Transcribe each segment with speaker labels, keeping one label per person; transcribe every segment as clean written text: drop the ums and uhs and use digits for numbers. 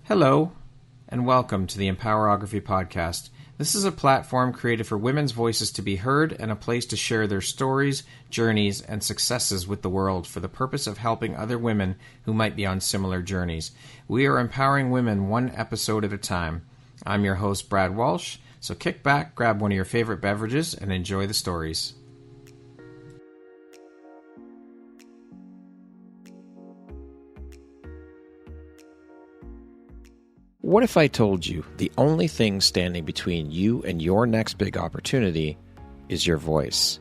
Speaker 1: Hello, and welcome to the Empowerography Podcast. This is a platform created for women's voices to be heard and a place to share their stories, journeys, and successes with the world for the purpose of helping other women who might be on similar journeys. We are empowering women one episode at a time. I'm your host, Brad Walsh, so kick back, grab one of your favorite beverages, and enjoy the stories.
Speaker 2: What if I told you the only thing standing between you and your next big opportunity is your voice?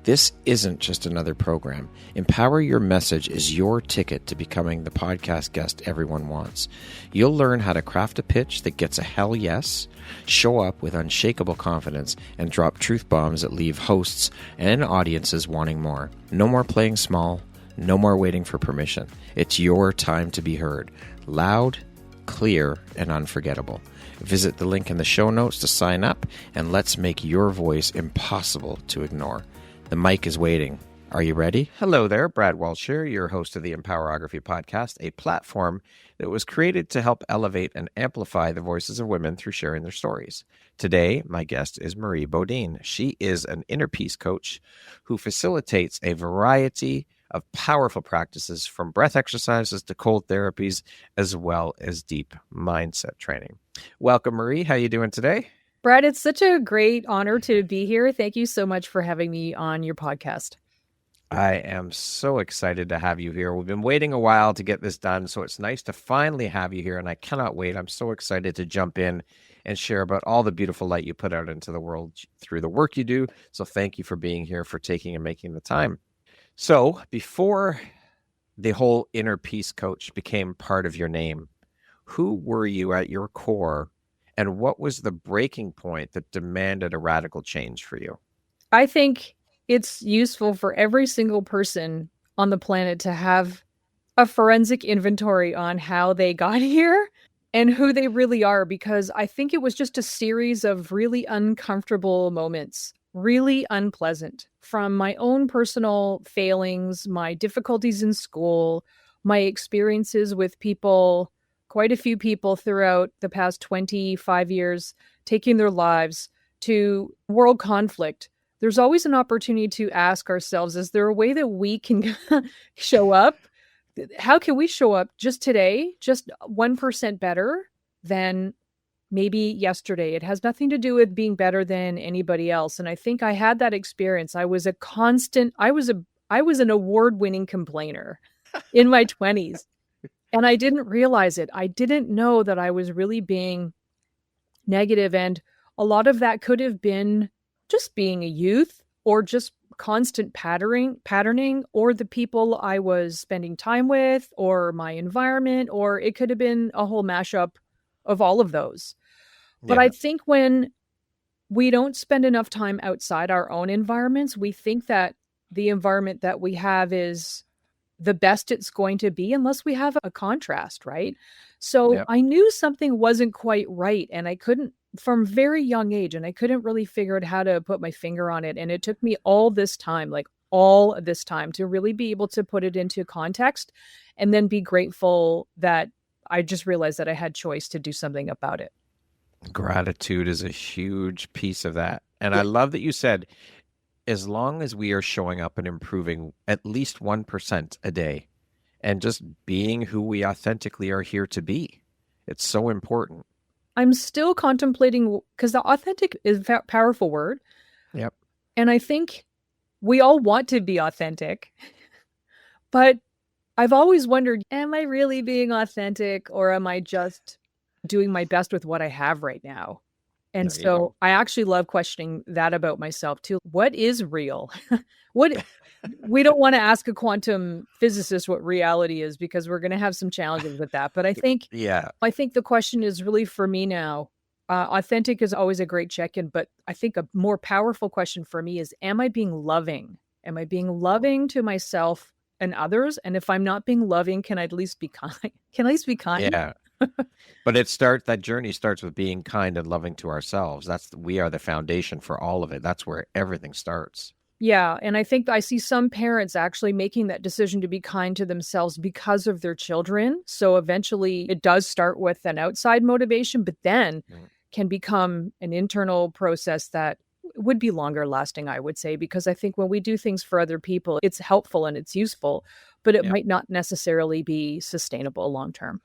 Speaker 2: This isn't just another program. Empower Your Message is your ticket to becoming the podcast guest everyone wants. You'll learn how to craft a pitch that gets a hell yes, show up with unshakable confidence, and drop truth bombs that leave hosts and audiences wanting more. No more playing small. No more waiting for permission. It's your time to be heard. Loud, clear, and unforgettable. Visit the link in the show notes to sign up, and let's make your voice impossible to ignore. The mic is waiting. Are you ready? Hello there, Brad Walsh here, your host of the Empowerography Podcast, a platform that was created to help elevate and amplify the voices of women through sharing their stories. Today, my guest is Marie Bodine. She is an inner peace coach who facilitates a variety of powerful practices from breath exercises to cold therapies, as well as deep mindset training. Welcome, Marie. How are you doing today?
Speaker 3: Brad, it's such a great honor to be here. Thank you so much for having me on your podcast.
Speaker 2: I am so excited to have you here. We've been waiting a while to get this done, so it's nice to finally have you here, and I cannot wait. I'm so excited to jump in and share about all the beautiful light you put out into the world through the work you do. So thank you for being here, for taking and making the time. So before the whole inner peace coach became part of your name, who were you at your core, and what was the breaking point that demanded a radical change for you?
Speaker 3: I think it's useful for every single person on the planet to have a forensic inventory on how they got here and who they really are, because I think it was just a series of really uncomfortable moments. Really unpleasant, from my own personal failings, my difficulties in school, my experiences with people, quite a few people throughout the past 25 years taking their lives, to world conflict. There's always an opportunity to ask ourselves, is there a way that we can show up? How can we show up just today, just 1% better than maybe yesterday? It has nothing to do with being better than anybody else. And I think I had that experience. I was an award-winning complainer in my 20s. And I didn't realize it. I didn't know that I was really being negative. And a lot of that could have been just being a youth, or just constant patterning, or the people I was spending time with, or my environment, or it could have been a whole mashup of all of those. But I think when we don't spend enough time outside our own environments, we think that the environment that we have is the best it's going to be unless we have a contrast, right? So I knew something wasn't quite right, and I couldn't, from very young age, and I couldn't really figure out how to put my finger on it. And it took me all this time to really be able to put it into context, and then be grateful that I just realized that I had choice to do something about it.
Speaker 2: Gratitude is a huge piece of that. And I love that you said, as long as we are showing up and improving at least 1% a day and just being who we authentically are here to be, it's so important.
Speaker 3: I'm still contemplating, because the authentic is a powerful word.
Speaker 2: Yep.
Speaker 3: And I think we all want to be authentic, but I've always wondered, am I really being authentic, or am I just doing my best with what I have right now? And so I actually love questioning that about myself too. What is real? We don't want to ask a quantum physicist what reality is, because we're going to have some challenges with that. But I think the question is really, for me now, authentic is always a great check-in, but I think a more powerful question for me is, am I being loving? Am I being loving to myself and others? And if I'm not being loving, can I at least be kind?
Speaker 2: Yeah. But that journey starts with being kind and loving to ourselves. We are the foundation for all of it. That's where everything starts.
Speaker 3: Yeah, and I think I see some parents actually making that decision to be kind to themselves because of their children. So eventually it does start with an outside motivation, but then can become an internal process that would be longer lasting, I would say, because I think when we do things for other people, it's helpful and it's useful, but it
Speaker 2: Yeah.
Speaker 3: might not necessarily be sustainable long term.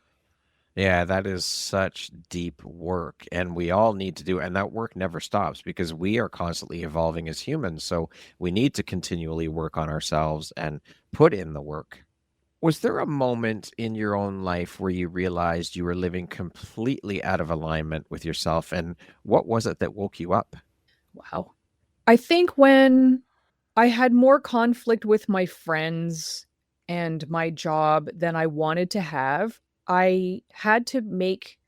Speaker 2: Yeah, that is such deep work, and we all need to do, and that work never stops because we are constantly evolving as humans. So we need to continually work on ourselves and put in the work. Was there a moment in your own life where you realized you were living completely out of alignment with yourself, and what was it that woke you up?
Speaker 3: Wow. I think when I had more conflict with my friends and my job than I wanted to have, I had to make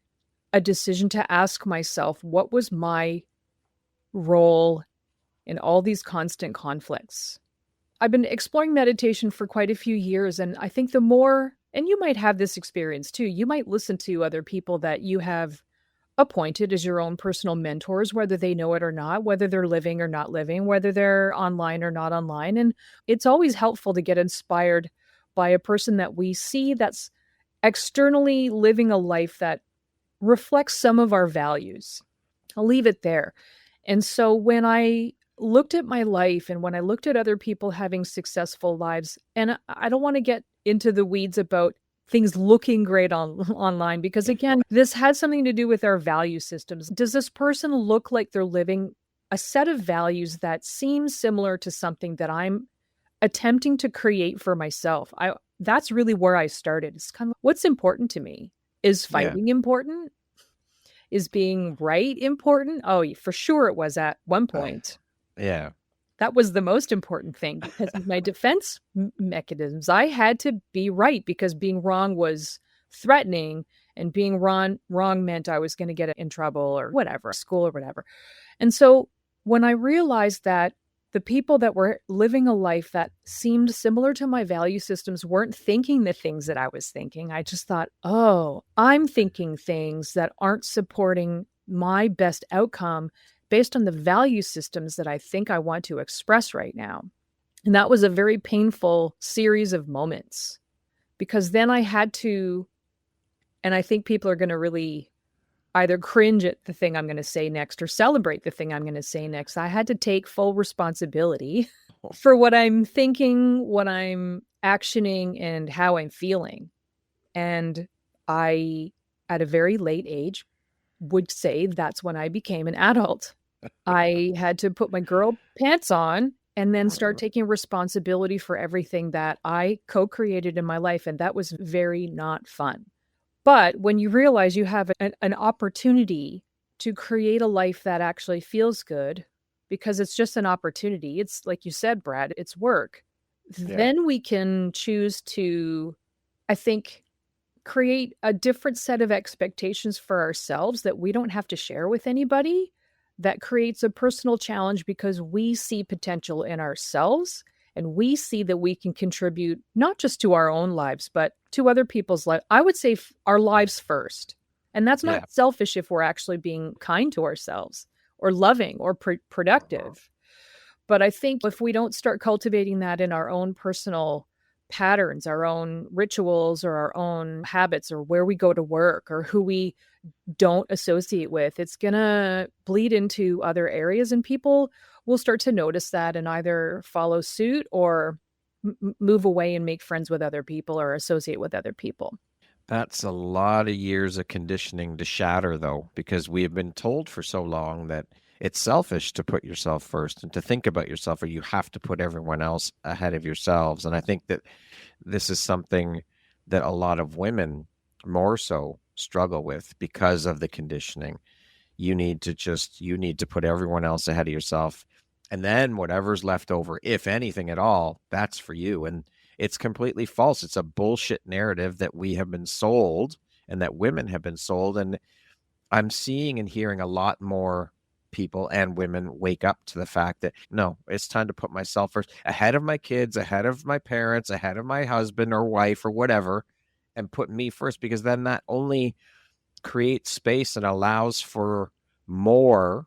Speaker 3: a decision to ask myself, what was my role in all these constant conflicts? I've been exploring meditation for quite a few years, and I think the more, and you might have this experience too, you might listen to other people that you have appointed as your own personal mentors, whether they know it or not, whether they're living or not living, whether they're online or not online. And it's always helpful to get inspired by a person that we see that's externally living a life that reflects some of our values. I'll leave it there. And so when I looked at my life and when I looked at other people having successful lives, and I don't want to get into the weeds about things looking great online because again, this has something to do with our value systems. Does this person look like they're living a set of values that seems similar to something that I'm attempting to create for myself? That's really where I started. It's kind of what's important to me. Is
Speaker 2: Yeah.
Speaker 3: fighting important? Is being right important? Oh, for sure it was at one point.
Speaker 2: Yeah.
Speaker 3: That was the most important thing because of my defense mechanisms. I had to be right because being wrong was threatening and being wrong meant I was going to get in trouble or whatever, school or whatever. And so when I realized that the people that were living a life that seemed similar to my value systems weren't thinking the things that I was thinking, I just thought, oh, I'm thinking things that aren't supporting my best outcome based on the value systems that I think I want to express right now. And that was a very painful series of moments because then I had to, and I think people are going to really either cringe at the thing I'm going to say next or celebrate the thing I'm going to say next. I had to take full responsibility for what I'm thinking, what I'm actioning, and how I'm feeling. And I, at a very late age, would say that's when I became an adult. I had to put my girl pants on and then start taking responsibility for everything that I co-created in my life. And that was very not fun. But when you realize you have an opportunity to create a life that actually feels good, because it's just an opportunity, it's like you said, Brad, it's work,
Speaker 2: Yeah.
Speaker 3: then we can choose to, I think, create a different set of expectations for ourselves that we don't have to share with anybody. That creates a personal challenge because we see potential in ourselves and we see that we can contribute not just to our own lives, but to other people's lives. I would say our lives first. And that's
Speaker 2: Yeah.
Speaker 3: not selfish if we're actually being kind to ourselves or loving or productive. But I think if we don't start cultivating that in our own personal patterns, our own rituals or our own habits or where we go to work or who we don't associate with, it's going to bleed into other areas and people will start to notice that and either follow suit or move away and make friends with other people or associate with other people.
Speaker 2: That's a lot of years of conditioning to shatter, though, because we have been told for so long that it's selfish to put yourself first and to think about yourself, or you have to put everyone else ahead of yourselves. And I think that this is something that a lot of women more so struggle with because of the conditioning. You need to put everyone else ahead of yourself. And then whatever's left over, if anything at all, that's for you. And it's completely false. It's a bullshit narrative that we have been sold and that women have been sold. And I'm seeing and hearing a lot more people and women wake up to the fact that no, it's time to put myself first, ahead of my kids, ahead of my parents, ahead of my husband or wife or whatever, and put me first, because then that only creates space and allows for more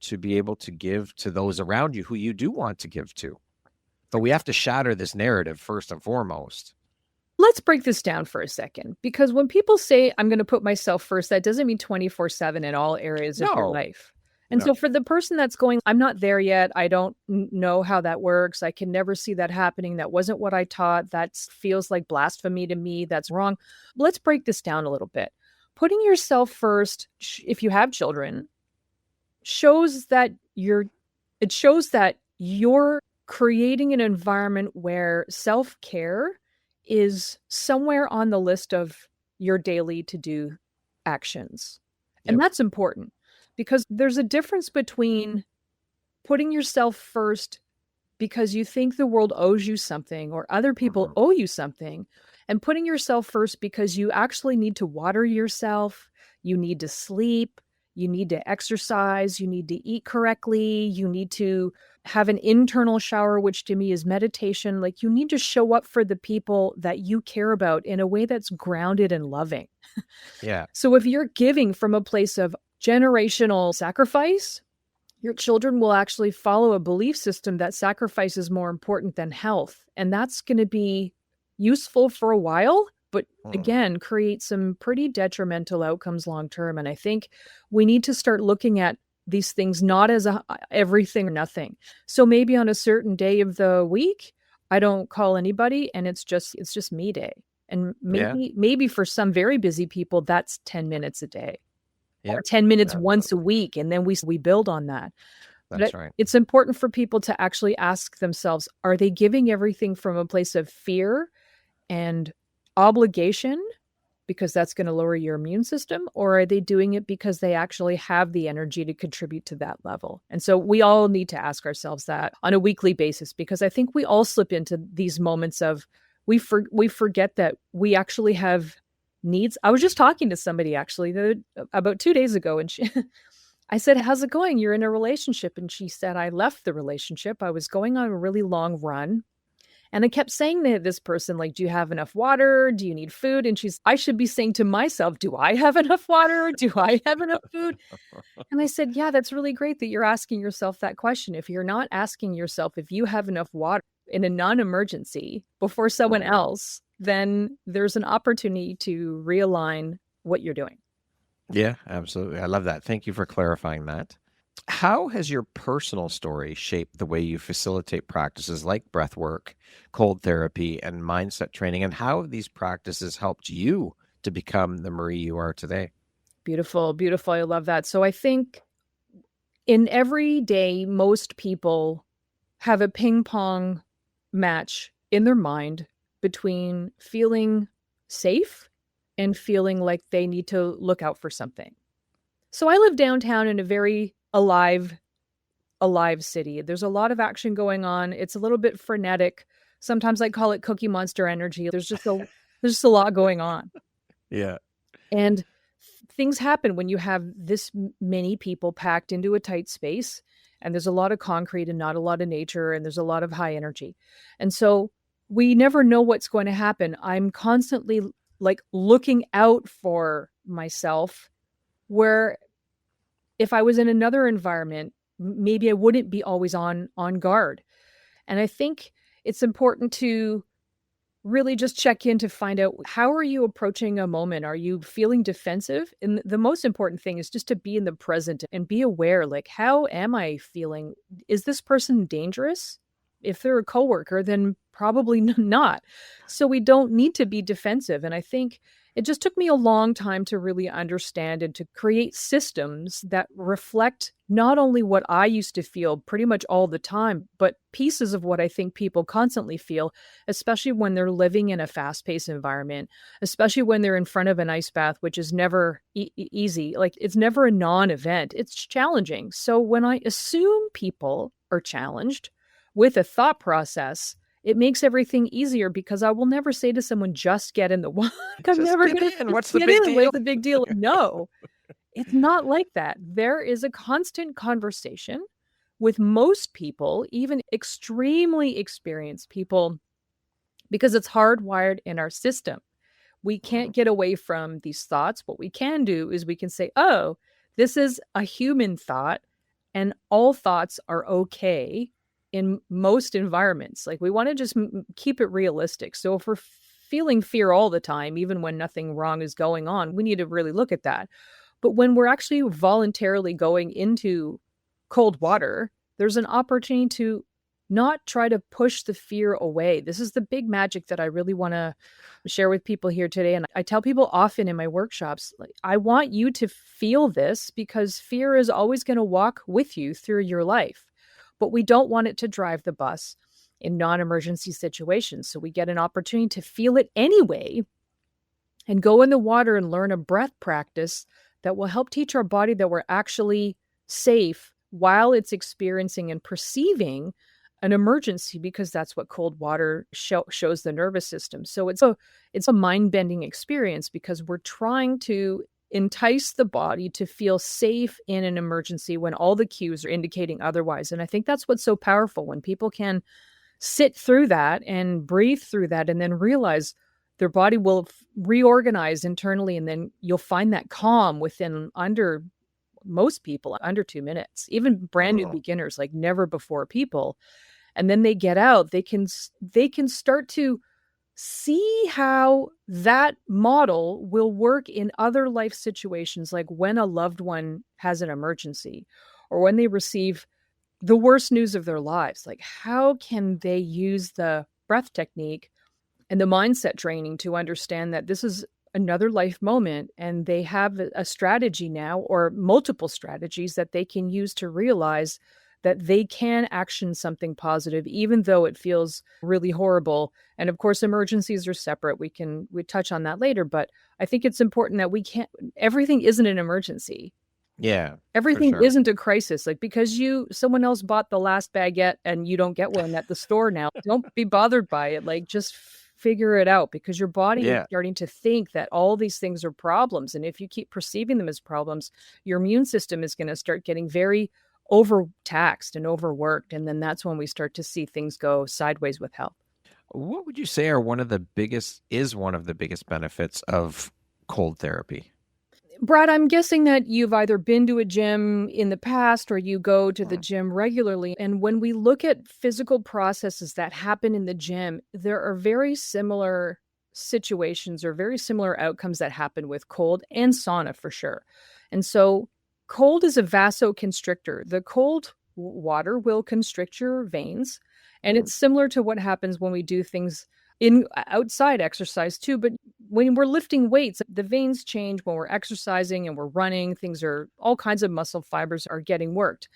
Speaker 2: to be able to give to those around you who you do want to give to. But we have to shatter this narrative first and foremost.
Speaker 3: Let's break this down for a second, because when people say, I'm going to put myself first, that doesn't mean 24/7 in all areas of your life. And so for the person that's going, I'm not there yet, I don't know how that works, I can never see that happening, that wasn't what I taught, that feels like blasphemy to me, that's wrong. Let's break this down a little bit. Putting yourself first, if you have children, shows that you're creating an environment where self-care is somewhere on the list of your daily to-do actions. And that's important, because there's a difference between putting yourself first because you think the world owes you something or other people owe you something, and putting yourself first because you actually need to water yourself, you need to sleep, you need to exercise, you need to eat correctly, you need to have an internal shower, which to me is meditation. Like, you need to show up for the people that you care about in a way that's grounded and loving.
Speaker 2: Yeah.
Speaker 3: So if you're giving from a place of generational sacrifice, your children will actually follow a belief system that sacrifice is more important than health. And that's going to be useful for a while, but again, create some pretty detrimental outcomes long term. And I think we need to start looking at these things not as everything or nothing. So maybe on a certain day of the week, I don't call anybody, and it's just me day. And maybe for some very busy people, that's 10 minutes a day. Or 10 minutes once a week. And then we build on that.
Speaker 2: That's right.
Speaker 3: It's important for people to actually ask themselves, are they giving everything from a place of fear and obligation, because that's going to lower your immune system? Or are they doing it because they actually have the energy to contribute to that level? And so we all need to ask ourselves that on a weekly basis, because I think we all slip into these moments of we forget that we actually have needs. I was just talking to somebody actually about 2 days ago, and I said, how's it going? You're in a relationship. And she said, I left the relationship. I was going on a really long run. And I kept saying to this person, like, do you have enough water? Do you need food? And I should be saying to myself, do I have enough water? Do I have enough food? And I said, yeah, that's really great that you're asking yourself that question. If you're not asking yourself if you have enough water in a non-emergency before someone else, then there's an opportunity to realign what you're doing.
Speaker 2: Yeah, absolutely. I love that. Thank you for clarifying that. How has your personal story shaped the way you facilitate practices like breath work, cold therapy, and mindset training? And how have these practices helped you to become the Marie you are today?
Speaker 3: Beautiful, beautiful. I love that. So I think in every day, most people have a ping pong match in their mind between feeling safe and feeling like they need to look out for something. So I live downtown in a very alive city. There's a lot of action going on. It's a little bit frenetic. Sometimes I call it Cookie Monster energy. There's just a lot going on.
Speaker 2: Yeah.
Speaker 3: And things happen when you have this many people packed into a tight space, and there's a lot of concrete and not a lot of nature, and there's a lot of high energy. And so we never know what's going to happen. I'm constantly like looking out for myself, where if I was in another environment, maybe I wouldn't be always on guard. And I think it's important to really just check in to find out, how are you approaching a moment? Are you feeling defensive? And the most important thing is just to be in the present and be aware, like, how am I feeling? Is this person dangerous? If they're a coworker, then probably not. So we don't need to be defensive. And I think it just took me a long time to really understand and to create systems that reflect not only what I used to feel pretty much all the time, but pieces of what I think people constantly feel, especially when they're living in a fast-paced environment, especially when they're in front of an ice bath, which is never easy. Like, it's never a non-event. It's challenging. So when I assume people are challenged with a thought process, it makes everything easier, because I will never say to someone, just get in the water. I'm never going to.
Speaker 2: What's the big deal?
Speaker 3: What's the big deal? No, it's not like that. There is a constant conversation with most people, even extremely experienced people, because it's hardwired in our system. We can't get away from these thoughts. What we can do is we can say, oh, this is a human thought. And all thoughts are okay in most environments. Like we want to just keep it realistic. So if we're feeling fear all the time, even when nothing wrong is going on, we need to really look at that. But when we're actually voluntarily going into cold water, there's an opportunity to not try to push the fear away. This is the big magic that I really want to share with people here today. And I tell people often in my workshops, like, I want you to feel this because fear is always going to walk with you through your life, but we don't want it to drive the bus in non-emergency situations. So we get an opportunity to feel it anyway and go in the water and learn a breath practice that will help teach our body that we're actually safe while it's experiencing and perceiving an emergency, because that's what cold water shows the nervous system. So it's a mind-bending experience because we're trying to entice the body to feel safe in an emergency when all the cues are indicating otherwise. And I think that's what's so powerful when people can sit through that and breathe through that and then realize their body will reorganize internally. And then you'll find that calm within most people under 2 minutes, even brand new beginners, like never before people. And then they get out, they can start to see how that model will work in other life situations, like when a loved one has an emergency or when they receive the worst news of their lives. Like, how can they use the breath technique and the mindset training to understand that this is another life moment, and they have a strategy now or multiple strategies that they can use to realize that they can action something positive, even though it feels really horrible. And of course, emergencies are separate. We touch on that later, but I think it's important that everything isn't an emergency.
Speaker 2: Yeah.
Speaker 3: Everything isn't a crisis. Like, because someone else bought the last baguette and you don't get one at the store now, don't be bothered by it. Like, just figure it out, because your body is starting to think that all these things are problems. And if you keep perceiving them as problems, your immune system is going to start getting very overtaxed and overworked. And then that's when we start to see things go sideways with health.
Speaker 2: What would you say are one of the biggest benefits of cold therapy?
Speaker 3: Brad, I'm guessing that you've either been to a gym in the past or you go to the gym regularly. And when we look at physical processes that happen in the gym, there are very similar situations or very similar outcomes that happen with cold and sauna for sure. And so cold is a vasoconstrictor. The cold water will constrict your veins. And it's similar to what happens when we do things in outside exercise too. But when we're lifting weights, the veins change when we're exercising and we're running. All kinds of muscle fibers are getting worked.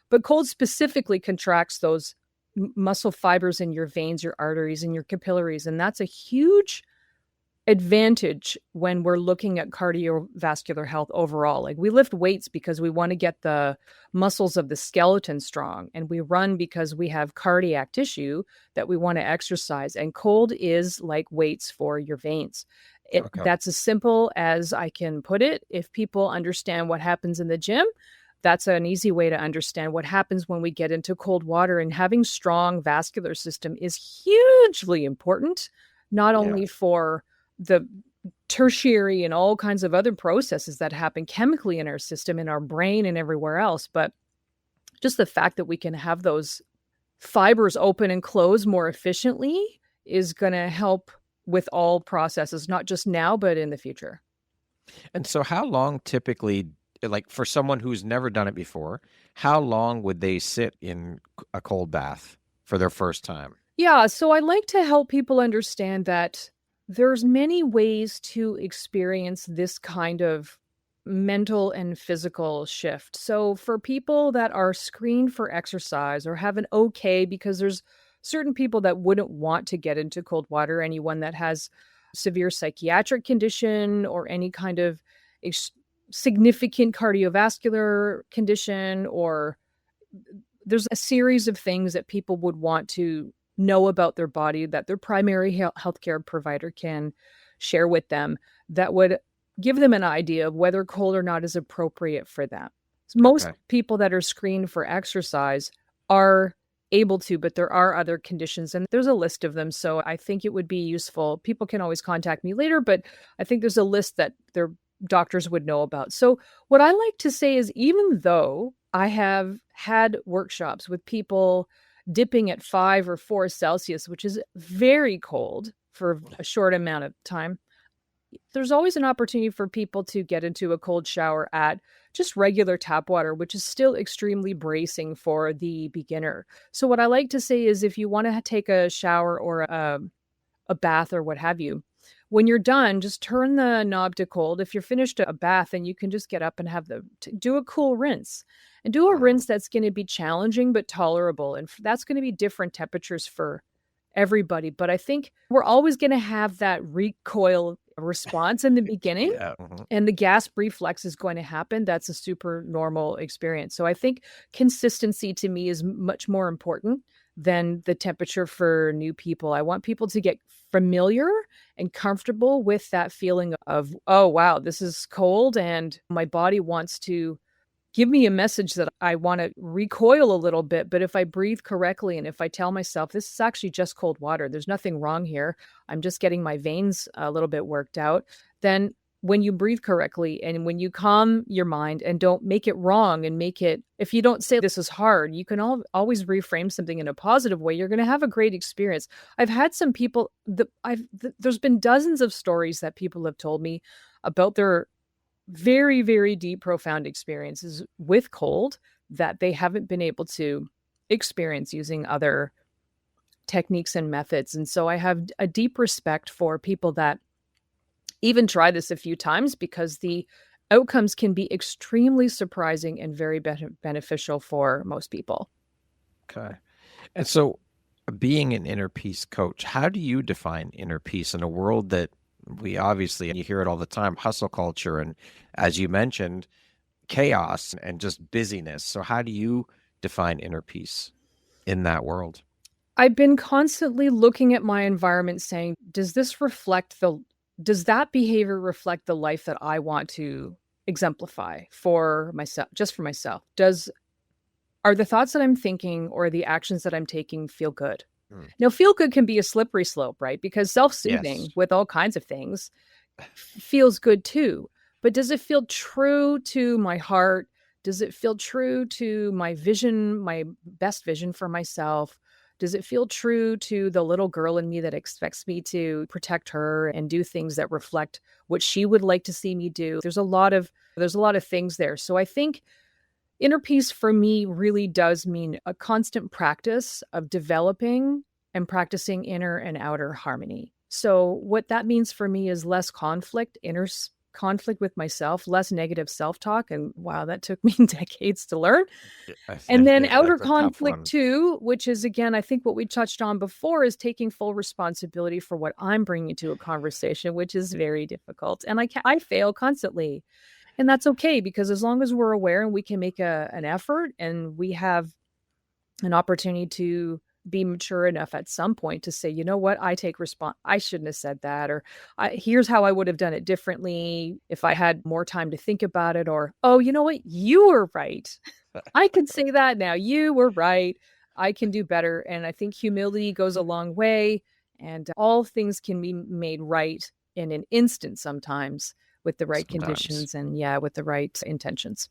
Speaker 3: But cold specifically contracts those muscle fibers in your veins, your arteries, and your capillaries. And that's a huge advantage when we're looking at cardiovascular health overall. Like, we lift weights because we want to get the muscles of the skeleton strong, and we run because we have cardiac tissue that we want to exercise. And cold is like weights for your veins. That's as simple as I can put it. If people understand what happens in the gym, that's an easy way to understand what happens when we get into cold water. And having strong vascular system is hugely important, not only for the tertiary and all kinds of other processes that happen chemically in our system, in our brain and everywhere else, but just the fact that we can have those fibers open and close more efficiently is going to help with all processes, not just now, but in the future.
Speaker 2: And so how long typically, like for someone who's never done it before, how long would they sit in a cold bath for their first time?
Speaker 3: Yeah, so I like to help people understand that there's many ways to experience this kind of mental and physical shift. So for people that are screened for exercise or have an okay, because there's certain people that wouldn't want to get into cold water, anyone that has severe psychiatric condition or any kind of significant cardiovascular condition, or there's a series of things that people would want to know about their body that their primary healthcare provider can share with them that would give them an idea of whether cold or not is appropriate for them. Most people that are screened for exercise are able to, but there are other conditions, and there's a list of them. So I think it would be useful. People can always contact me later, but I think there's a list that their doctors would know about. So what I like to say is, even though I have had workshops with people dipping at 5 or 4 Celsius, which is very cold for a short amount of time, there's always an opportunity for people to get into a cold shower at just regular tap water, which is still extremely bracing for the beginner. So what I like to say is if you want to take a shower or a bath or what have you, when you're done, just turn the knob to cold. If you're finished a bath, then you can just get up and do a cool rinse, and do a rinse that's going to be challenging but tolerable. And that's going to be different temperatures for everybody. But I think we're always going to have that recoil response in the beginning, and the gasp reflex is going to happen. That's a super normal experience. So I think consistency to me is much more important than the temperature for new people. I want people to get familiar and comfortable with that feeling of, oh, wow, this is cold and my body wants to give me a message that I want to recoil a little bit. But if I breathe correctly and if I tell myself this is actually just cold water, there's nothing wrong here, I'm just getting my veins a little bit worked out, then when you breathe correctly and when you calm your mind and don't make it wrong and make it, if you don't say this is hard, you can always reframe something in a positive way. You're going to have a great experience. I've had some people there's been dozens of stories that people have told me about their very, very deep, profound experiences with cold that they haven't been able to experience using other techniques and methods. And so I have a deep respect for people that even try this a few times, because the outcomes can be extremely surprising and very beneficial for most people.
Speaker 2: Okay. And so being an inner peace coach, how do you define inner peace in a world that we obviously, and you hear it all the time, hustle culture, and as you mentioned, chaos and just busyness. So how do you define inner peace in that world?
Speaker 3: I've been constantly looking at my environment saying, does that behavior reflect the life that I want to exemplify for myself, just for myself? Are the thoughts that I'm thinking or the actions that I'm taking feel good? Now, feel good can be a slippery slope, right? Because self-soothing with all kinds of things feels good too. But does it feel true to my heart? Does it feel true to my vision, my best vision for myself? Does it feel true to the little girl in me that expects me to protect her and do things that reflect what she would like to see me do? There's a lot of things there. So I think inner peace for me really does mean a constant practice of developing and practicing inner and outer harmony. So what that means for me is less conflict, inner conflict with myself, less negative self-talk. And wow, that took me decades to learn. And then outer conflict too, which is, again, I think what we touched on before, is taking full responsibility for what I'm bringing to a conversation, which is very difficult. And I fail constantly. And that's okay, because as long as we're aware and we can make an effort and we have an opportunity to be mature enough at some point to say, you know what, I shouldn't have said that, or here's how I would have done it differently if I had more time to think about it, or, oh, you know what, you were right. I can say that now. You were right. I can do better. And I think humility goes a long way, and all things can be made right in an instant sometimes, with the right conditions and with the right intentions.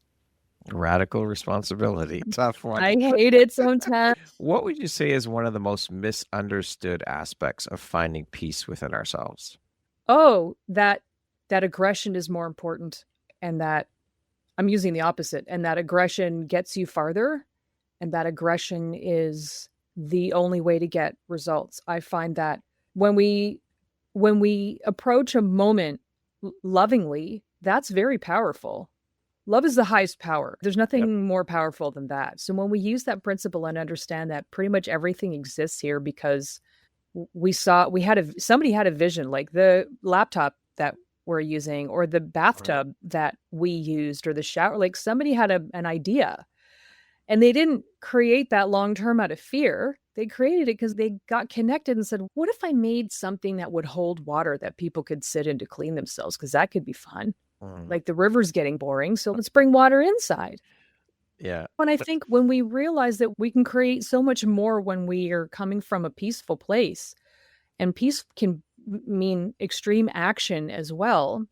Speaker 2: Radical responsibility. Tough one.
Speaker 3: I hate it sometimes.
Speaker 2: What would you say is one of the most misunderstood aspects of finding peace within ourselves?
Speaker 3: Oh, that aggression is more important, and that I'm using the opposite, and that aggression gets you farther, and that aggression is the only way to get results. I find that when we approach a moment lovingly, that's very powerful. Love is the highest power. There's nothing more powerful than that. So when we use that principle and understand that pretty much everything exists here because somebody had a vision, like the laptop that we're using, or the bathtub that we used, or the shower, like somebody had an idea, and they didn't create that long-term out of fear. They created it because they got connected and said, what if I made something that would hold water that people could sit in to clean themselves? Because that could be fun. Like the river's getting boring, so let's bring water inside.
Speaker 2: Yeah.
Speaker 3: And I think when we realize that we can create so much more when we are coming from a peaceful place, and peace can mean extreme action as well,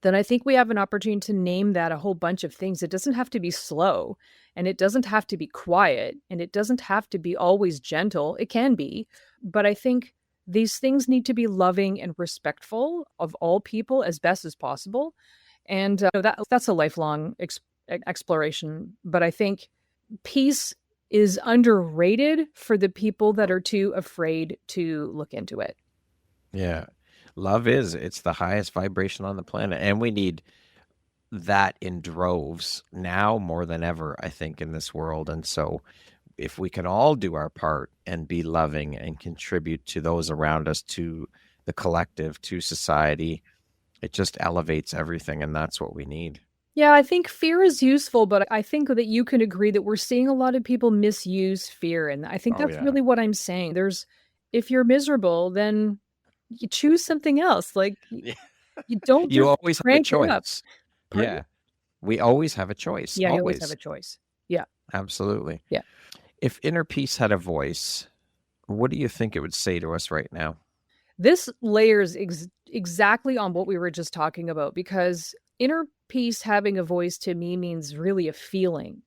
Speaker 3: then I think we have an opportunity to name that a whole bunch of things. It doesn't have to be slow, and it doesn't have to be quiet, and it doesn't have to be always gentle. It can be, but I think these things need to be loving and respectful of all people as best as possible. And that's a lifelong exploration. But I think peace is underrated for the people that are too afraid to look into it.
Speaker 2: Yeah. It's the highest vibration on the planet. And we need that in droves now more than ever, I think, in this world. And so if we can all do our part and be loving and contribute to those around us, to the collective, to society, it just elevates everything. And that's what we need.
Speaker 3: Yeah, I think fear is useful, but I think that you can agree that we're seeing a lot of people misuse fear. And I think that's really what I'm saying. If you're miserable, then you choose something else. Like you don't
Speaker 2: you always have a choice.
Speaker 3: Yeah.
Speaker 2: We always have a choice.
Speaker 3: Yeah, you always have a choice. Yeah.
Speaker 2: Absolutely.
Speaker 3: Yeah.
Speaker 2: If inner peace had a voice, what do you think it would say to us right now?
Speaker 3: This layers exactly on what we were just talking about, because inner peace having a voice to me means really a feeling.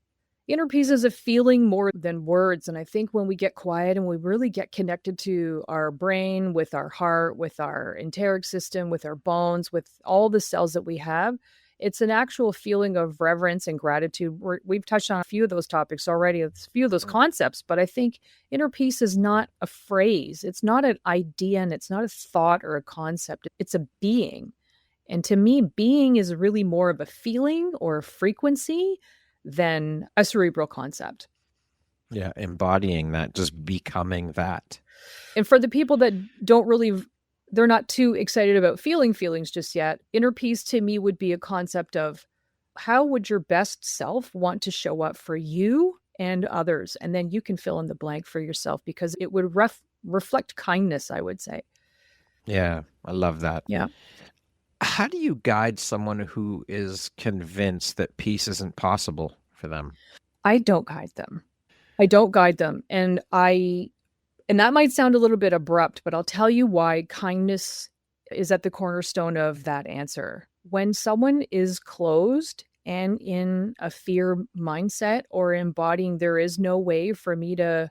Speaker 3: Inner peace is a feeling more than words. And I think when we get quiet and we really get connected to our brain, with our heart, with our enteric system, with our bones, with all the cells that we have, it's an actual feeling of reverence and gratitude. We've touched on a few of those topics already, a few of those concepts, but I think inner peace is not a phrase. It's not an idea, and it's not a thought or a concept. It's a being. And to me, being is really more of a feeling or a frequency than a cerebral concept.
Speaker 2: Yeah, embodying that, just becoming that.
Speaker 3: And for the people that they're not too excited about feeling feelings just yet, inner peace to me would be a concept of how would your best self want to show up for you and others? And then you can fill in the blank for yourself, because it would reflect kindness, I would say.
Speaker 2: Yeah, I love that.
Speaker 3: Yeah.
Speaker 2: How do you guide someone who is convinced that peace isn't possible for them?
Speaker 3: I don't guide them. And that might sound a little bit abrupt, but I'll tell you why kindness is at the cornerstone of that answer. When someone is closed and in a fear mindset, or embodying there is no way for me to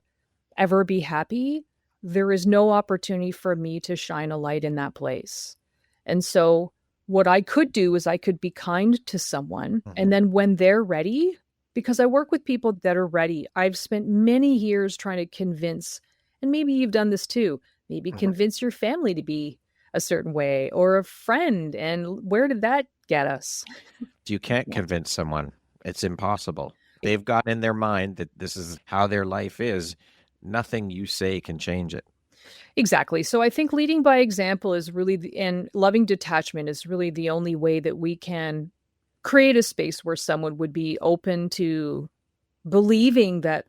Speaker 3: ever be happy, there is no opportunity for me to shine a light in that place. And so what I could do is I could be kind to someone, and then when they're ready, because I work with people that are ready, I've spent many years trying to convince, and maybe you've done this too, maybe convince your family to be a certain way, or a friend. And where did that get us?
Speaker 2: You can't convince someone. It's impossible. They've got in their mind that this is how their life is. Nothing you say can change it.
Speaker 3: Exactly. So I think leading by example is really, and loving detachment is really the only way that we can create a space where someone would be open to believing that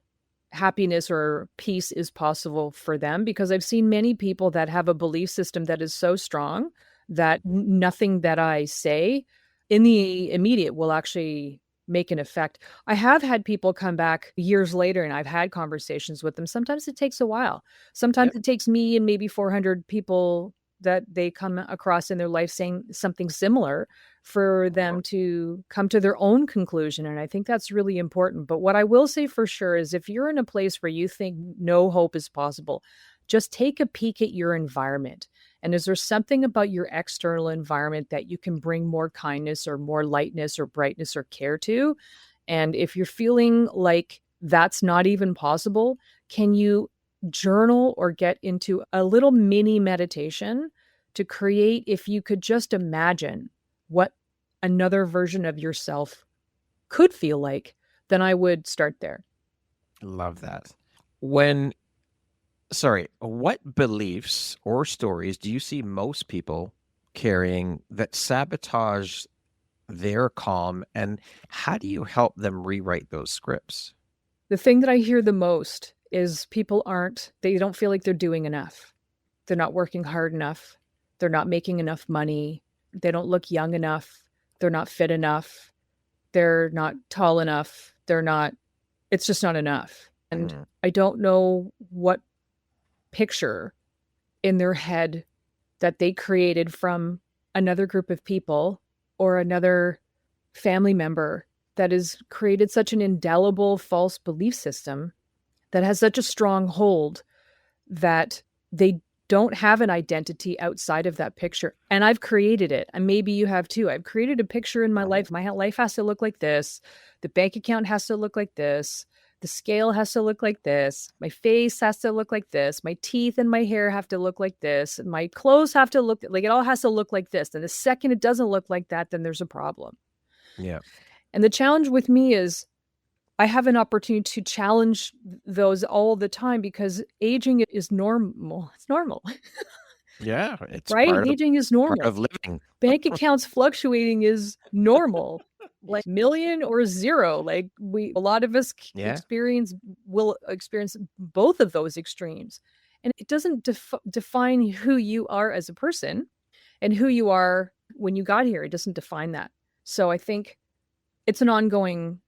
Speaker 3: happiness or peace is possible for them. Because I've seen many people that have a belief system that is so strong that nothing that I say in the immediate will actually make an effect. I have had people come back years later, and I've had conversations with them. Sometimes it takes a while. Sometimes it takes me and maybe 400 people that they come across in their life saying something similar for them to come to their own conclusion. And I think that's really important. But what I will say for sure is, if you're in a place where you think no hope is possible, just take a peek at your environment. And is there something about your external environment that you can bring more kindness or more lightness or brightness or care to? And if you're feeling like that's not even possible, can you journal or get into a little mini meditation to create, if you could just imagine what another version of yourself could feel like, then I would start there.
Speaker 2: Love that. What beliefs or stories do you see most people carrying that sabotage their calm, and how do you help them rewrite those scripts?
Speaker 3: The thing that I hear the most is people they don't feel like they're doing enough. They're not working hard enough. They're not making enough money. They don't look young enough. They're not fit enough. They're not tall enough. It's just not enough. And I don't know what picture in their head that they created from another group of people or another family member that has created such an indelible false belief system that has such a strong hold that they don't have an identity outside of that picture. And I've created it. And maybe you have too. I've created a picture in my life. My life has to look like this. The bank account has to look like this. The scale has to look like this. My face has to look like this. My teeth and my hair have to look like this. My clothes have to look like, it all has to look like this. And the second it doesn't look like that, then there's a problem.
Speaker 2: Yeah.
Speaker 3: And the challenge with me is I have an opportunity to challenge those all the time because aging is normal. It's normal.
Speaker 2: Yeah. It's
Speaker 3: right?
Speaker 2: part
Speaker 3: Aging is normal.
Speaker 2: of living.
Speaker 3: Bank accounts fluctuating is normal. Like million or zero. Like a lot of us will experience both of those extremes. And it doesn't define who you are as a person and who you are when you got here. It doesn't define that. So I think it's an ongoing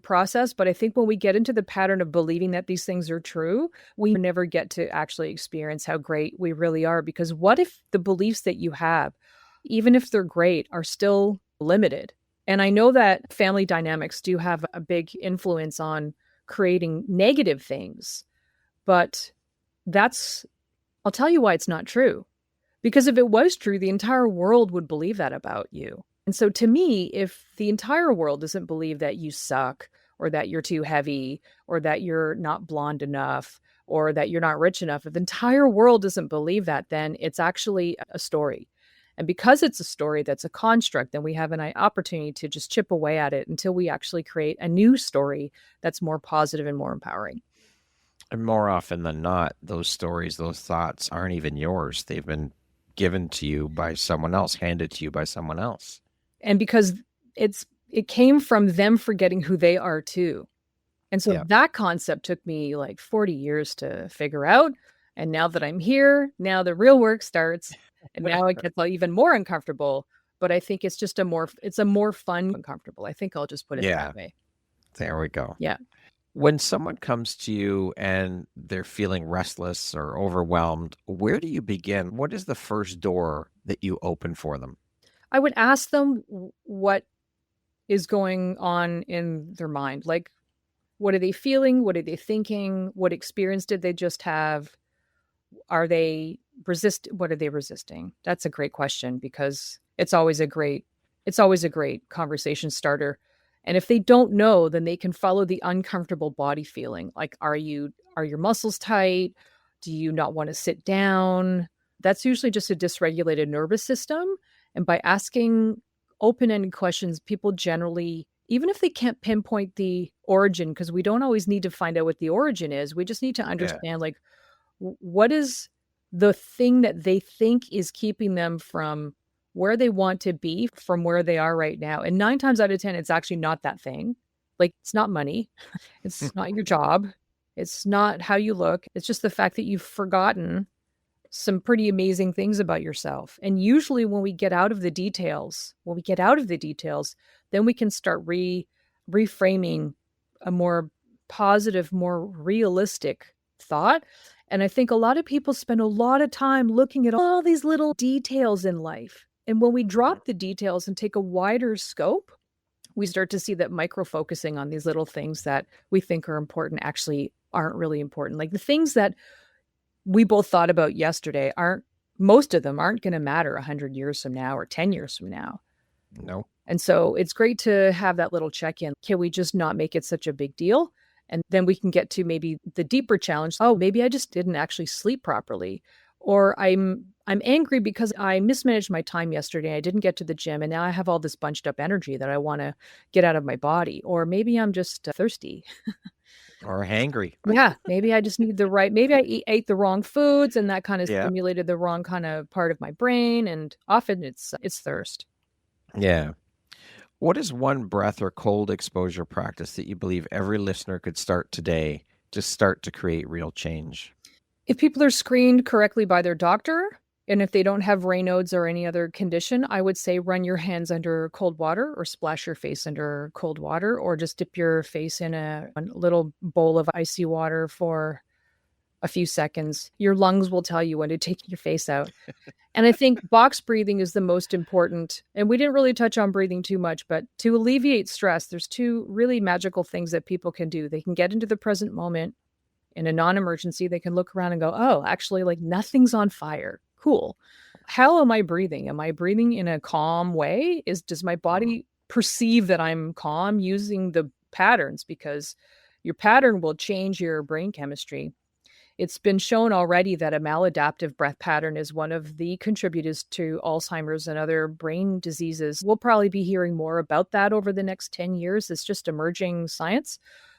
Speaker 3: process, but I think when we get into the pattern of believing that these things are true, we never get to actually experience how great we really are. Because what if the beliefs that you have, even if they're great, are still limited? And I know that family dynamics do have a big influence on creating negative things, but I'll tell you why it's not true. Because if it was true, the entire world would believe that about you. And so to me, if the entire world doesn't believe that you suck or that you're too heavy or that you're not blonde enough or that you're not rich enough, if the entire world doesn't believe that, then it's actually a story. And because it's a story that's a construct, then we have an opportunity to just chip away at it until we actually create a new story that's more positive and more empowering.
Speaker 2: And more often than not, those stories, those thoughts aren't even yours. They've been given to you by someone else, handed to you by someone else.
Speaker 3: And because it came from them forgetting who they are too. And so that concept took me like 40 years to figure out. And now that I'm here, now the real work starts. And now it gets even more uncomfortable. But I think it's just a more fun uncomfortable. I think I'll just put it that way.
Speaker 2: There we go.
Speaker 3: Yeah.
Speaker 2: When someone comes to you and they're feeling restless or overwhelmed, where do you begin? What is the first door that you open for them?
Speaker 3: I would ask them what is going on in their mind. Like, what are they feeling? What are they thinking? What experience did they just have? What are they resisting? That's a great question because it's always a great conversation starter. And if they don't know, then they can follow the uncomfortable body feeling. Like, are your muscles tight? Do you not want to sit down? That's usually just a dysregulated nervous system. And by asking open-ended questions, people generally, even if they can't pinpoint the origin, because we don't always need to find out what the origin is, we just need to understand, like, what is the thing that they think is keeping them from where they want to be from where they are right now. And 9 times out of 10, it's actually not that thing. Like, it's not money. It's not your job. It's not how you look. It's just the fact that you've forgotten some pretty amazing things about yourself. And usually when we get out of the details, then we can start reframing a more positive, more realistic thought. And I think a lot of people spend a lot of time looking at all these little details in life. And when we drop the details and take a wider scope, we start to see that micro-focusing on these little things that we think are important actually aren't really important. Like the things that we both thought about yesterday most of them aren't going to matter 100 years from now or 10 years from now.
Speaker 2: No.
Speaker 3: And so it's great to have that little check-in. Can we just not make it such a big deal? And then we can get to maybe the deeper challenge. Oh, maybe I just didn't actually sleep properly. Or I'm angry because I mismanaged my time yesterday. I didn't get to the gym and now I have all this bunched up energy that I want to get out of my body. Or maybe I'm just thirsty.
Speaker 2: Or hangry.
Speaker 3: Yeah, maybe I just need maybe I ate the wrong foods and that kind of stimulated the wrong kind of part of my brain. And often it's thirst.
Speaker 2: Yeah. What is one breath or cold exposure practice that you believe every listener could start today to start to create real change?
Speaker 3: If people are screened correctly by their doctor, and if they don't have Raynaud's or any other condition, I would say run your hands under cold water or splash your face under cold water or just dip your face in a little bowl of icy water for a few seconds. Your lungs will tell you when to take your face out. And I think box breathing is the most important. And we didn't really touch on breathing too much, but to alleviate stress, there's two really magical things that people can do. They can get into the present moment in a non-emergency. They can look around and go, oh, actually, like nothing's on fire. Cool. How am I breathing? Am I breathing in a calm way? Does my body perceive that I'm calm using the patterns? Because your pattern will change your brain chemistry. It's been shown already that a maladaptive breath pattern is one of the contributors to Alzheimer's and other brain diseases. We'll probably be hearing more about that over the next 10 years. It's just emerging science.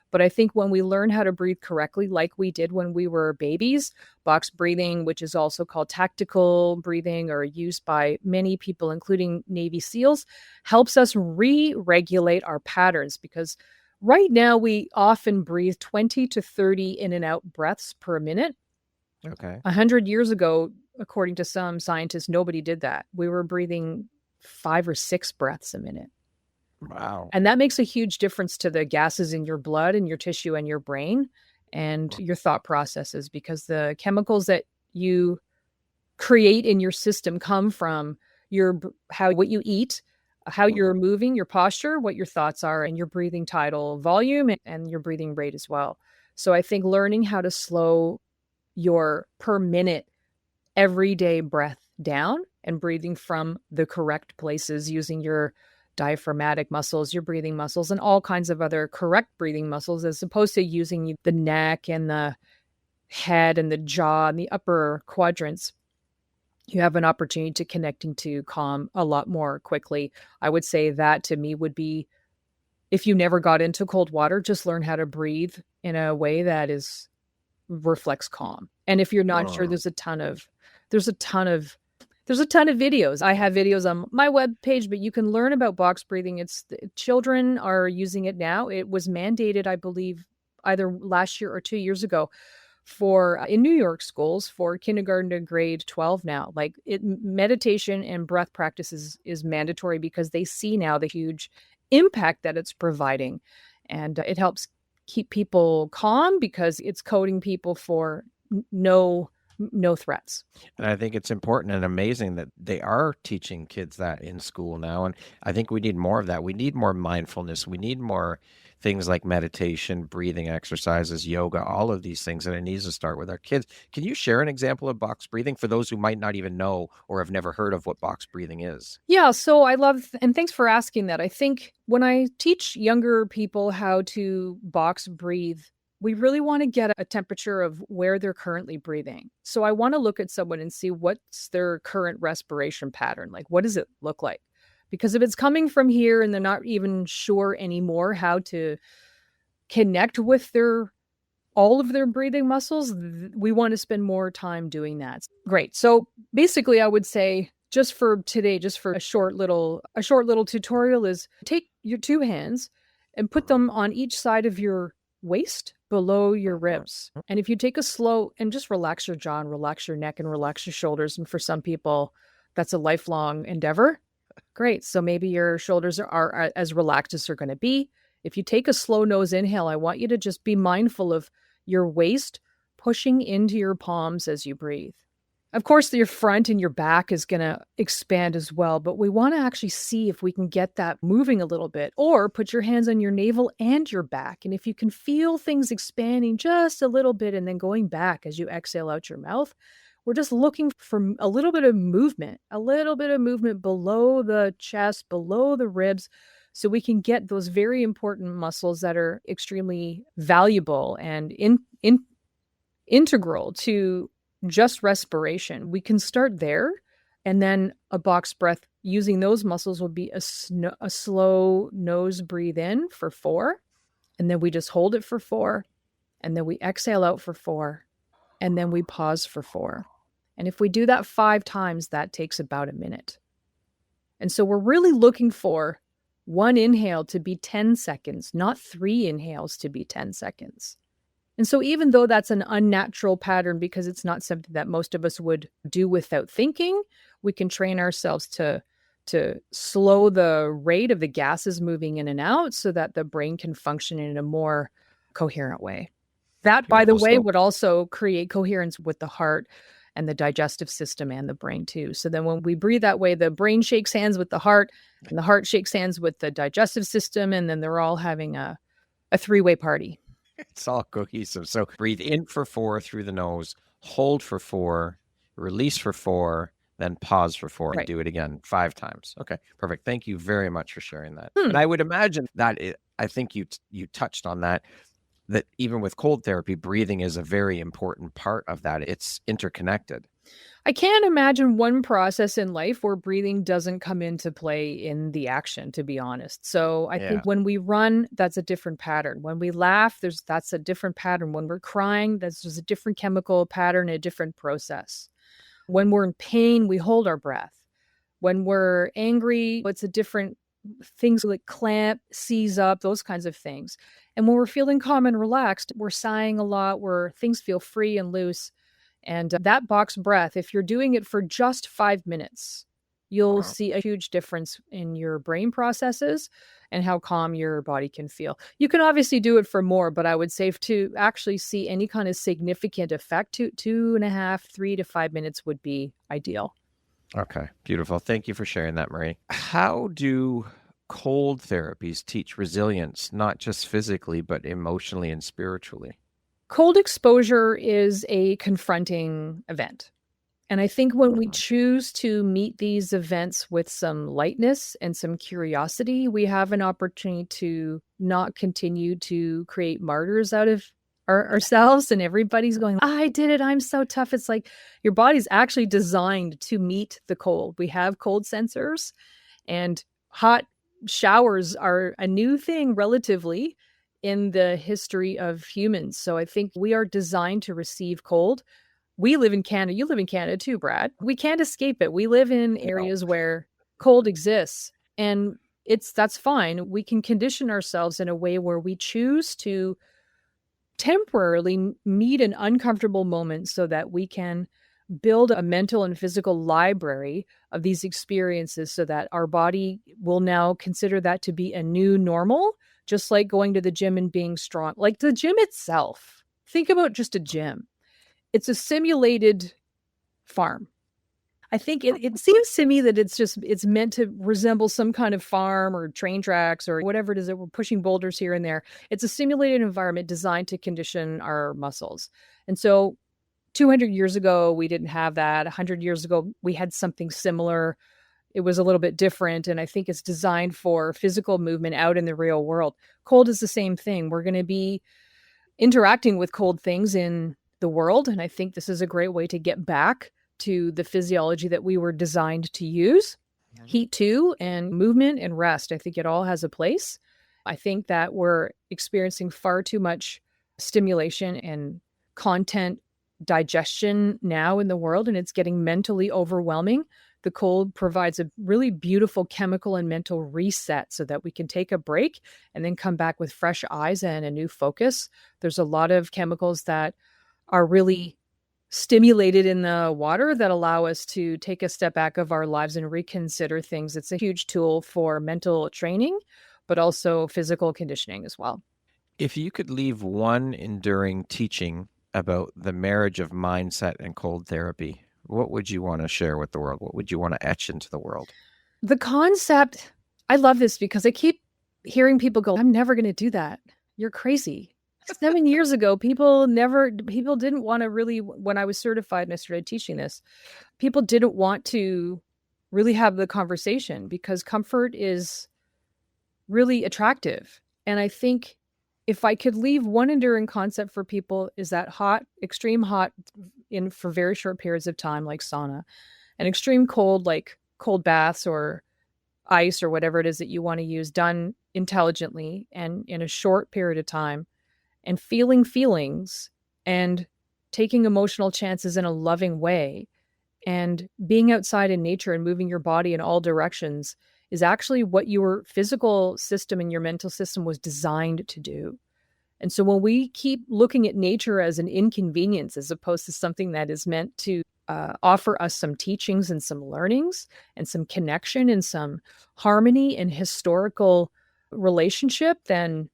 Speaker 3: But I think when we learn how to breathe correctly, like we did when we were babies, box breathing, which is also called tactical breathing or used by many people, including Navy SEALs, helps us re-regulate our patterns, because right now we often breathe 20 to 30 in and out breaths per minute.
Speaker 2: Okay.
Speaker 3: 100 years ago, according to some scientists, nobody did that. We were breathing 5 or 6 breaths a minute.
Speaker 2: Wow.
Speaker 3: And that makes a huge difference to the gases in your blood and your tissue and your brain and your thought processes, because the chemicals that you create in your system come from what you eat, how you're moving, your posture, what your thoughts are, and your breathing tidal volume and your breathing rate as well. So I think learning how to slow your per minute everyday breath down and breathing from the correct places using your diaphragmatic muscles, your breathing muscles, and all kinds of other correct breathing muscles, as opposed to using the neck and the head and the jaw and the upper quadrants. You have an opportunity to connecting to calm a lot more quickly. I would say that to me would be, if you never got into cold water, just learn how to breathe in a way that reflects calm. And if you're not sure, there's a ton of videos. I have videos on my webpage, but you can learn about box breathing. Children are using it now. It was mandated, I believe, either last year or 2 years ago in New York schools for kindergarten to grade 12 now. Like meditation and breath practice is mandatory because they see now the huge impact that it's providing. And it helps keep people calm because it's coding people for no threats.
Speaker 2: And I think it's important and amazing that they are teaching kids that in school now. And I think we need more of that. We need more mindfulness. We need more things like meditation, breathing exercises, yoga, all of these things. And it needs to start with our kids. Can you share an example of box breathing for those who might not even know or have never heard of what box breathing is?
Speaker 3: Yeah, so I love, and thanks for asking that. I think when I teach younger people how to box breathe, we really want to get a temperature of where they're currently breathing. So I want to look at someone and see what's their current respiration pattern. Like, what does it look like? Because if it's coming from here and they're not even sure anymore how to connect with all of their breathing muscles, we want to spend more time doing that. Great. So basically I would say, just for today, just for a short little tutorial, is take your 2 hands and put them on each side of your waist below your ribs. And if you take a slow and just relax your jaw and relax your neck and relax your shoulders. And for some people, that's a lifelong endeavor. Great. So maybe your shoulders are as relaxed as they're going to be. If you take a slow nose inhale, I want you to just be mindful of your waist pushing into your palms as you breathe. Of course, your front and your back is going to expand as well, but we want to actually see if we can get that moving a little bit, or put your hands on your navel and your back. And if you can feel things expanding just a little bit and then going back as you exhale out your mouth, we're just looking for a little bit of movement below the chest, below the ribs, so we can get those very important muscles that are extremely valuable and integral to just respiration. We can start there, and then a box breath using those muscles will be a slow nose breathe in for 4, and then we just hold it for 4, and then we exhale out for 4, and then we pause for 4. And if we do that 5 times, that takes about a minute. And so we're really looking for 1 inhale to be 10 seconds, not 3 inhales to be 10 seconds. And so even though that's an unnatural pattern, because it's not something that most of us would do without thinking, we can train ourselves to slow the rate of the gases moving in and out so that the brain can function in a more coherent way. That, by the
Speaker 2: Beautiful.
Speaker 3: way,
Speaker 2: So,
Speaker 3: would also create coherence with the heart and the digestive system and the brain too. So then when we breathe that way, the brain shakes hands with the heart and the heart shakes hands with the digestive system. And then they're all having a three-way party.
Speaker 2: it's all cohesive. So breathe in for 4 through the nose, hold for 4, release for 4, then pause for 4 and
Speaker 3: Right.
Speaker 2: do it again 5 times. Okay, perfect. Thank you very much for sharing that.
Speaker 3: Hmm.
Speaker 2: And I would imagine that I think you touched on that even with cold therapy, breathing is a very important part of that. It's interconnected.
Speaker 3: I can't imagine one process in life where breathing doesn't come into play in the action, to be honest. So I think when we run, that's a different pattern. When we laugh, that's a different pattern. When we're crying, there's a different chemical pattern, a different process. When we're in pain, we hold our breath. When we're angry, it's a different things like clamp, seize up, those kinds of things. And when we're feeling calm and relaxed, we're sighing a lot, where things feel free and loose. And that box breath, if you're doing it for just 5 minutes, you'll see a huge difference in your brain processes and how calm your body can feel. You can obviously do it for more, but I would say to actually see any kind of significant effect, 2.5, 3 to 5 minutes would be ideal.
Speaker 2: Okay, beautiful. Thank you for sharing that, Marie. How do cold therapies teach resilience, not just physically, but emotionally and spiritually?
Speaker 3: Cold exposure is a confronting event. And I think when we choose to meet these events with some lightness and some curiosity, we have an opportunity to not continue to create martyrs out of ourselves. And everybody's going, I did it, I'm so tough. It's like your body's actually designed to meet the cold. We have cold sensors, and hot showers are a new thing relatively in the history of humans. So I think we are designed to receive cold. We live in Canada. You live in Canada too, Brad. We can't escape it. We live in areas where cold exists, and that's fine. We can condition ourselves in a way where we choose to temporarily meet an uncomfortable moment so that we can build a mental and physical library of these experiences so that our body will now consider that to be a new normal, just like going to the gym and being strong. Like the gym itself, think about just a gym. It's a simulated farm. I think it seems to me that it's meant to resemble some kind of farm or train tracks or whatever it is that we're pushing boulders here and there. It's a simulated environment designed to condition our muscles. And so 200 years ago, we didn't have that. 100 years ago, we had something similar. It was a little bit different. And I think it's designed for physical movement out in the real world. Cold is the same thing. We're going to be interacting with cold things in the world. And I think this is a great way to get back to the physiology that we were designed to use. Heat too, and movement and rest. I think it all has a place. I think that we're experiencing far too much stimulation and content digestion now in the world, and it's getting mentally overwhelming. The cold provides a really beautiful chemical and mental reset so that we can take a break and then come back with fresh eyes and a new focus. There's a lot of chemicals that are really stimulated in the water that allow us to take a step back of our lives and reconsider things. It's a huge tool for mental training, but also physical conditioning as well.
Speaker 2: If you could leave one enduring teaching about the marriage of mindset and cold therapy, what would you want to share with the world? What would you want to etch into the world?
Speaker 3: The concept, I love this because I keep hearing people go, I'm never going to do that. You're crazy. 7 years ago, people didn't want to really, when I was certified and I started teaching this, people didn't want to really have the conversation because comfort is really attractive. And I think if I could leave one enduring concept for people is that hot, extreme hot for very short periods of time, like sauna, and extreme cold, like cold baths or ice or whatever it is that you want to use, done intelligently and in a short period of time, and feeling feelings and taking emotional chances in a loving way and being outside in nature and moving your body in all directions is actually what your physical system and your mental system was designed to do. And so when we keep looking at nature as an inconvenience, as opposed to something that is meant to offer us some teachings and some learnings and some connection and some harmony and historical relationship, then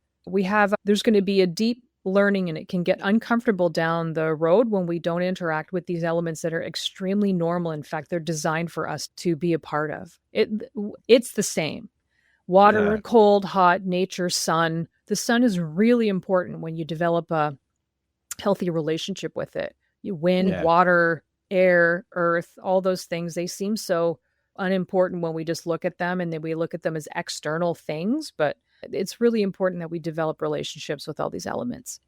Speaker 3: there's going to be a deep learning, and it can get uncomfortable down the road when we don't interact with these elements that are extremely normal. In fact, they're designed for us to be a part of. It's the same. Water,
Speaker 2: Yeah.
Speaker 3: cold, hot, nature, sun. The sun is really important when you develop a healthy relationship with it. Wind,
Speaker 2: Yeah.
Speaker 3: water, air, earth, all those things, they seem so unimportant when we just look at them, and then we look at them as external things. But it's really important that we develop relationships with all these elements.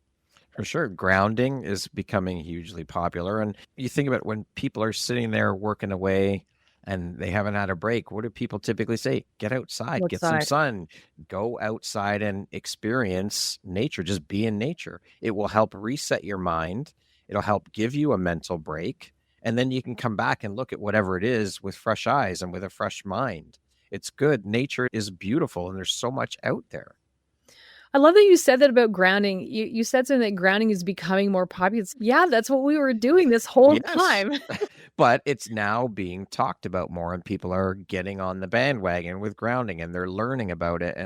Speaker 2: For sure. Grounding is becoming hugely popular. And you think about when people are sitting there working away and they haven't had a break, what do people typically say? Get outside, get some
Speaker 3: Outside.
Speaker 2: sun, go outside and experience nature, just be in nature. It will help reset your mind. It'll help give you a mental break. And then you can come back and look at whatever it is with fresh eyes and with a fresh mind. It's good. Nature is beautiful, and there's so much out there.
Speaker 3: I love that you said that about grounding. You said something that grounding is becoming more popular. Yeah, that's what we were doing this whole time.
Speaker 2: But it's now being talked about more, and people are getting on the bandwagon with grounding, and they're learning about it.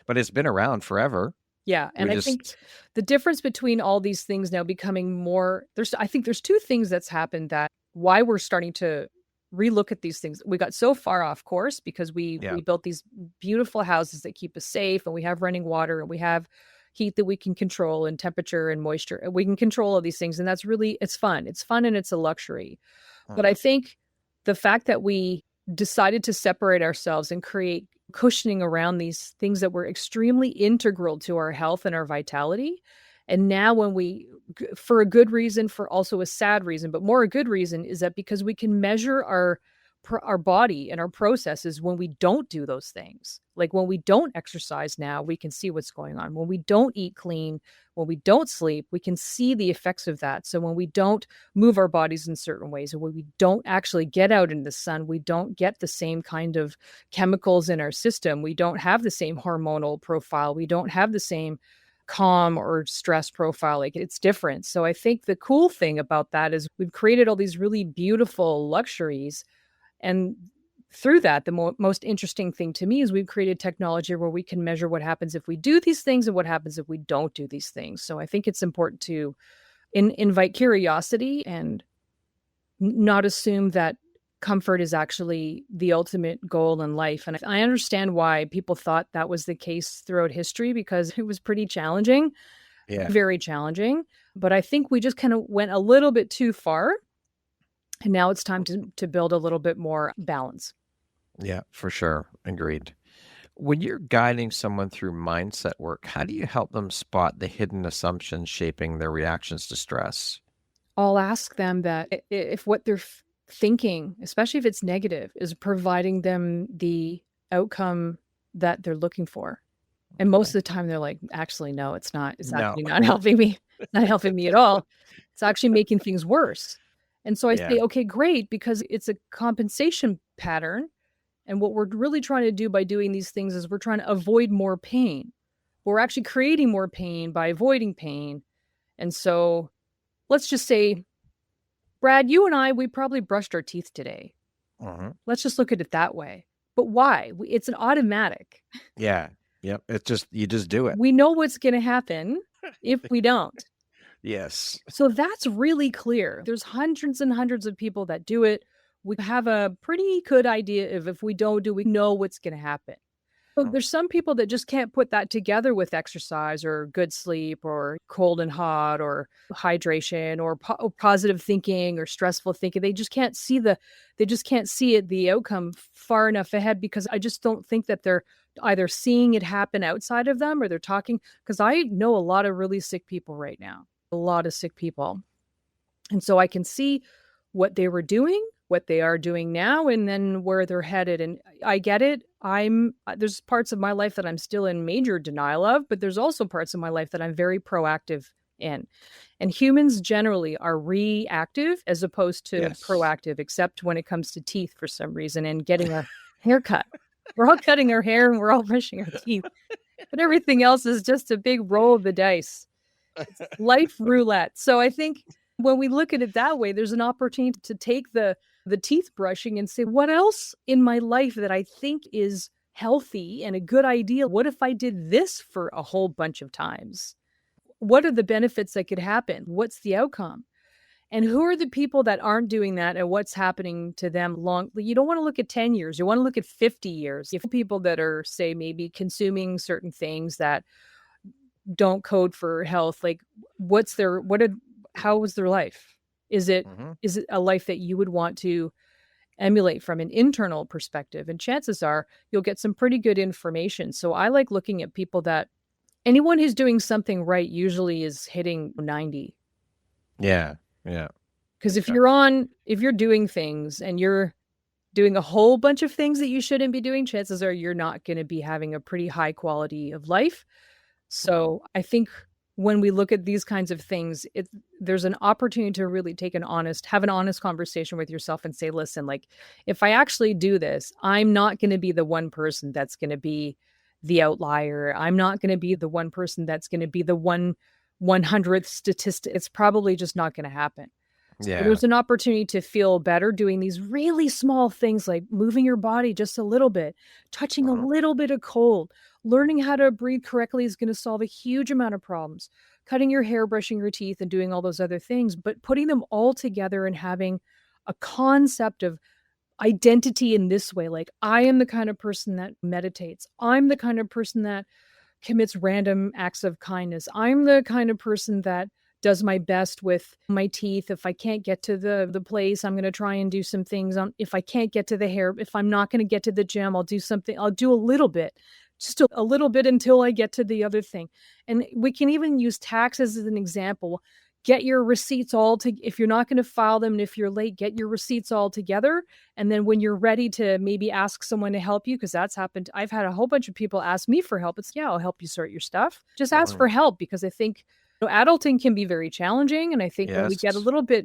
Speaker 2: But it's been around forever.
Speaker 3: Yeah. And I think the difference between all these things now becoming more, I think there's two things that's happened that why we're starting to relook at these things. We got so far off course because we built these beautiful houses that keep us safe, and we have running water, and we have heat that we can control, and temperature and moisture. We can control all these things. And that's really, it's fun. It's fun, and it's a luxury. But I think the fact that we decided to separate ourselves and create cushioning around these things that were extremely integral to our health and our vitality. And now when we, for a good reason, for also a sad reason, but more a good reason, is that because we can measure our body and our processes when we don't do those things. Like when we don't exercise now, we can see what's going on. When we don't eat clean, when we don't sleep, we can see the effects of that. So when we don't move our bodies in certain ways, or when we don't actually get out in the sun, we don't get the same kind of chemicals in our system. We don't have the same hormonal profile. We don't have the same calm or stress profile. Like, it's different. So I think the cool thing about that is we've created all these really beautiful luxuries. And through that, the most interesting thing to me is we've created technology where we can measure what happens if we do these things and what happens if we don't do these things. So I think it's important to invite curiosity and not assume that comfort is actually the ultimate goal in life. And I understand why people thought that was the case throughout history, because it was pretty challenging, very challenging. But I think we just kind of went a little bit too far. And now it's time to build a little bit more balance.
Speaker 2: Yeah, for sure. Agreed. When you're guiding someone through mindset work, how do you help them spot the hidden assumptions shaping their reactions to stress?
Speaker 3: I'll ask them that if what they're thinking, especially if it's negative, is providing them the outcome that they're looking for. And most of the time they're like, actually, no, it's not. It's actually not helping me. It's not helping me at all. It's actually making things worse. And so I say, okay, great, because it's a compensation pattern. And what we're really trying to do by doing these things is we're trying to avoid more pain. We're actually creating more pain by avoiding pain. And so let's just say, Brad, you and I, we probably brushed our teeth today. Let's just look at it that way. But why? It's an automatic.
Speaker 2: Yeah. Yep. It's just, you just do it.
Speaker 3: We know what's going to happen if we don't.
Speaker 2: Yes.
Speaker 3: So that's really clear. There's hundreds and hundreds of people that do it. We have a pretty good idea of if we don't do, we know what's going to happen. So there's some people that just can't put that together with exercise or good sleep or cold and hot or hydration or positive thinking or stressful thinking. They just can't see the outcome far enough ahead, because I just don't think that they're either seeing it happen outside of them or they're talking. Because I know a lot of really sick people right now. A lot of sick people. And so I can see what they were doing, what they are doing now, and then where they're headed. And I get it. There's parts of my life that I'm still in major denial of, but there's also parts of my life that I'm very proactive in. And humans generally are reactive as opposed to proactive, except when it comes to teeth for some reason and getting a haircut. We're all cutting our hair and we're all brushing our teeth, but everything else is just a big roll of the dice. Life roulette. So I think when we look at it that way, there's an opportunity to take the teeth brushing and say, what else in my life that I think is healthy and a good idea? What if I did this for a whole bunch of times? what are the benefits that could happen? What's the outcome? And who are the people that aren't doing that and what's happening to them you don't want to look at 10 years. You want to look at 50 years. If people that are, say, maybe consuming certain things that don't code for health, like how was their life? Is it a life that you would want to emulate from an internal perspective? And chances are you'll get some pretty good information. So I like looking at people that anyone who's doing something right usually is hitting 90.
Speaker 2: Yeah. Yeah.
Speaker 3: Because if you're doing things and you're doing a whole bunch of things that you shouldn't be doing, chances are you're not going to be having a pretty high quality of life. So I think when we look at these kinds of things, there's an opportunity to really have an honest conversation with yourself and say, listen, like, if I actually do this, I'm not going to be the one person that's going to be the outlier. I'm not going to be the one person that's going to be the 100th statistic. It's probably just not going to happen.
Speaker 2: Yeah.
Speaker 3: So there's an opportunity to feel better doing these really small things, like moving your body just a little bit, touching a little bit of cold, learning how to breathe correctly is going to solve a huge amount of problems. Cutting your hair, brushing your teeth, and doing all those other things, but putting them all together and having a concept of identity in this way. Like, I am the kind of person that meditates. I'm the kind of person that commits random acts of kindness. I'm the kind of person that does my best with my teeth. If I can't get to the place, I'm going to try and do some things. If I can't get to the hair, if I'm not going to get to the gym, I'll do something. I'll do a little bit, just a little bit until I get to the other thing. And we can even use taxes as an example. Get your receipts if you're not going to file them, and if you're late, get your receipts all together. And then when you're ready to maybe ask someone to help you, because that's happened. I've had a whole bunch of people ask me for help. I'll help you sort your stuff. Just ask for help, because I think adulting can be very challenging. And I think when we get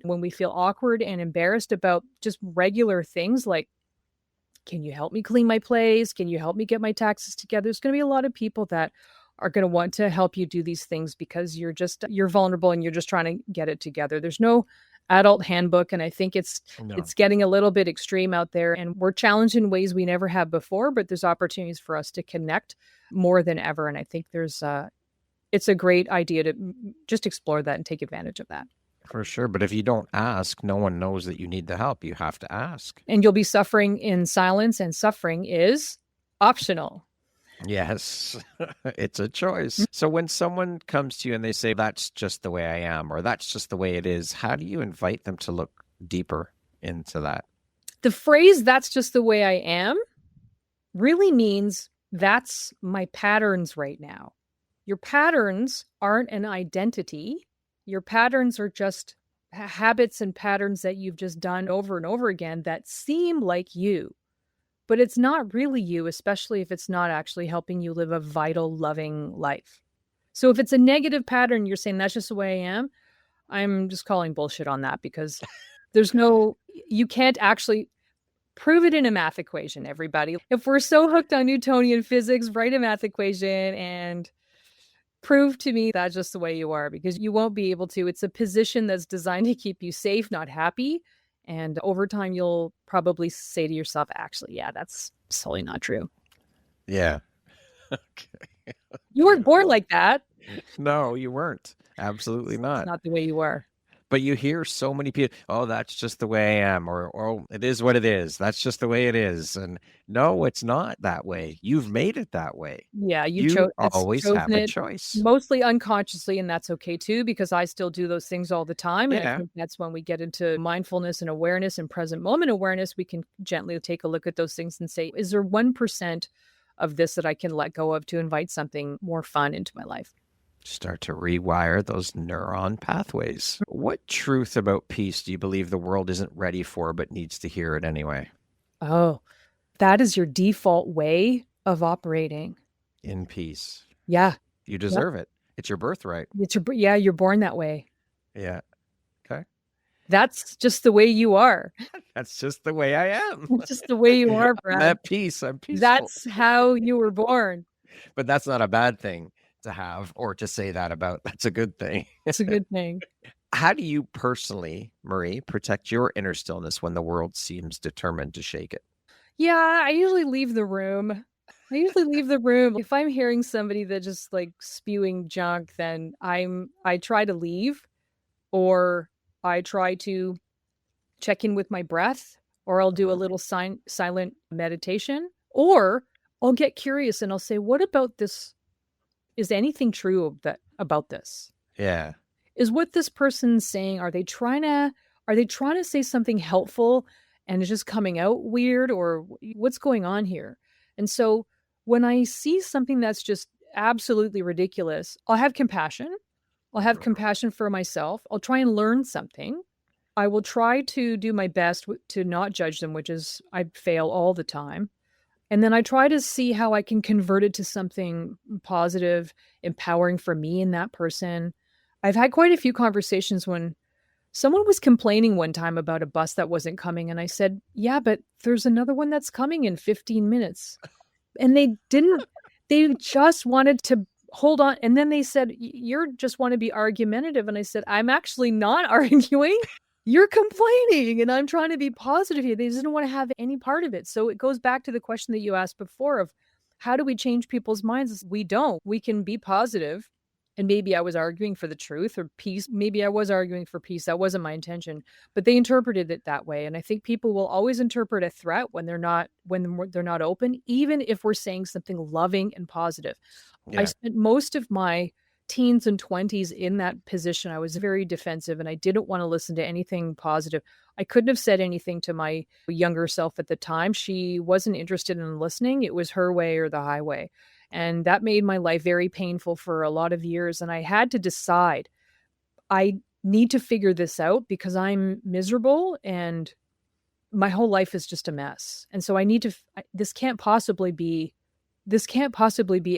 Speaker 3: when we feel awkward and embarrassed about just regular things like, can you help me clean my place? Can you help me get my taxes together? There's going to be a lot of people that are going to want to help you do these things because you're vulnerable and you're just trying to get it together. There's no adult handbook. And I think it's getting a little bit extreme out there, and we're challenged in ways we never have before, but there's opportunities for us to connect more than ever. And I think it's a great idea to just explore that and take advantage of that.
Speaker 2: For sure. But if you don't ask, no one knows that you need the help. You have to ask.
Speaker 3: And you'll be suffering in silence, and suffering is optional.
Speaker 2: Yes, it's a choice. So when someone comes to you and they say, that's just the way I am, or that's just the way it is, how do you invite them to look deeper into that?
Speaker 3: The phrase, that's just the way I am, really means that's my patterns right now. Your patterns aren't an identity. Your patterns are just habits and patterns that you've just done over and over again that seem like you. But it's not really you, especially if it's not actually helping you live a vital, loving life. So if it's a negative pattern, you're saying that's just the way I am, I'm just calling bullshit on that, because you can't actually prove it in a math equation, everybody. If we're so hooked on Newtonian physics, write a math equation and prove to me that's just the way you are, because you won't be able to. It's a position that's designed to keep you safe, not happy. And over time, you'll probably say to yourself, actually, yeah, that's totally not true.
Speaker 2: Yeah. Okay.
Speaker 3: You weren't born like that.
Speaker 2: No, you weren't. Absolutely not.
Speaker 3: It's not the way you are.
Speaker 2: But you hear so many people, oh, that's just the way I am, or oh, it is what it is. That's just the way it is. And no, it's not that way. You've made it that way.
Speaker 3: Yeah,
Speaker 2: you always have a choice.
Speaker 3: Mostly unconsciously, and that's okay too, because I still do those things all the time. And
Speaker 2: Yeah.
Speaker 3: I think that's when we get into mindfulness and awareness and present moment awareness, we can gently take a look at those things and say, is there 1% of this that I can let go of to invite something more fun into my life?
Speaker 2: Start to rewire those neuron pathways. What truth about peace do you believe the world isn't ready for but needs to hear it anyway?
Speaker 3: Oh, that is your default way of operating.
Speaker 2: In peace.
Speaker 3: Yeah.
Speaker 2: You deserve it. It's your birthright.
Speaker 3: You're born that way.
Speaker 2: Yeah. Okay.
Speaker 3: That's just the way you are.
Speaker 2: That's just the way I am.
Speaker 3: It's just the way you are, Brad.
Speaker 2: I'm at peace. I'm peaceful.
Speaker 3: That's how you were born.
Speaker 2: But that's not a bad thing to have or to say that about. That's a good thing.
Speaker 3: It's a good thing.
Speaker 2: How do you personally, Marie, protect your inner stillness when the world seems determined to shake it?
Speaker 3: Yeah, I usually leave the room. I usually leave the room. If I'm hearing somebody that just like spewing junk, then I try to leave, or I try to check in with my breath, or I'll do a little silent meditation, or I'll get curious and I'll say, what about this? Is anything true about this?
Speaker 2: Yeah.
Speaker 3: Is what this person's saying, are they trying to say something helpful and it's just coming out weird, or what's going on here? And so when I see something that's just absolutely ridiculous, I'll have compassion. I'll have compassion for myself. I'll try and learn something. I will try to do my best to not judge them, which is I fail all the time. And then I try to see how I can convert it to something positive, empowering for me and that person. I've had quite a few conversations when someone was complaining one time about a bus that wasn't coming. And I said, yeah, but there's another one that's coming in 15 minutes. And they just wanted to hold on. And then they said, you just want to be argumentative. And I said, I'm actually not arguing. You're complaining and I'm trying to be positive here. They didn't want to have any part of it. So it goes back to the question that you asked before of how do we change people's minds? We don't. We can be positive. And maybe I was arguing for the truth or peace. Maybe I was arguing for peace. That wasn't my intention, but they interpreted it that way. And I think people will always interpret a threat when they're not open, even if we're saying something loving and positive. Yeah. I spent most of my teens and 20s in that position. I was very defensive and I didn't want to listen to anything positive. I couldn't have said anything to my younger self at the time. She wasn't interested in listening. It was her way or the highway. And that made my life very painful for a lot of years. And I had to decide, I need to figure this out because I'm miserable and my whole life is just a mess. And so this can't possibly be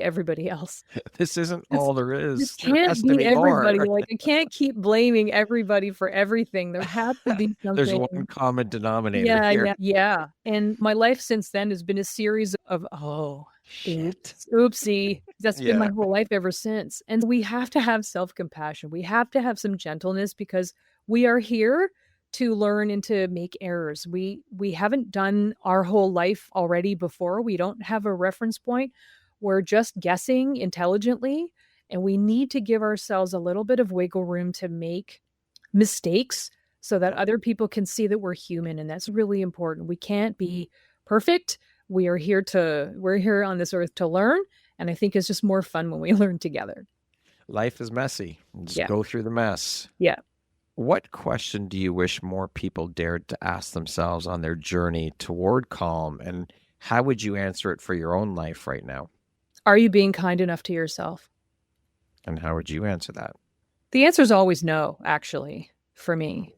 Speaker 3: everybody else.
Speaker 2: This isn't all there is.
Speaker 3: This can't be everybody. Like, I can't keep blaming everybody for everything. There has to be something.
Speaker 2: There's one common denominator here.
Speaker 3: Yeah. And my life since then has been a series of, oopsie. That's been my whole life ever since. And we have to have self-compassion. We have to have some gentleness because we are here to learn and to make errors. We haven't done our whole life already before. We don't have a reference point. We're just guessing intelligently, and we need to give ourselves a little bit of wiggle room to make mistakes so that other people can see that we're human, and that's really important. We can't be perfect. We're here on this earth to learn, and I think it's just more fun when we learn together.
Speaker 2: Life is messy. Just go through the mess.
Speaker 3: Yeah.
Speaker 2: What question do you wish more people dared to ask themselves on their journey toward calm, and how would you answer it for your own life right now?
Speaker 3: Are you being kind enough to yourself?
Speaker 2: And how would you answer that?
Speaker 3: The answer is always no, actually, for me.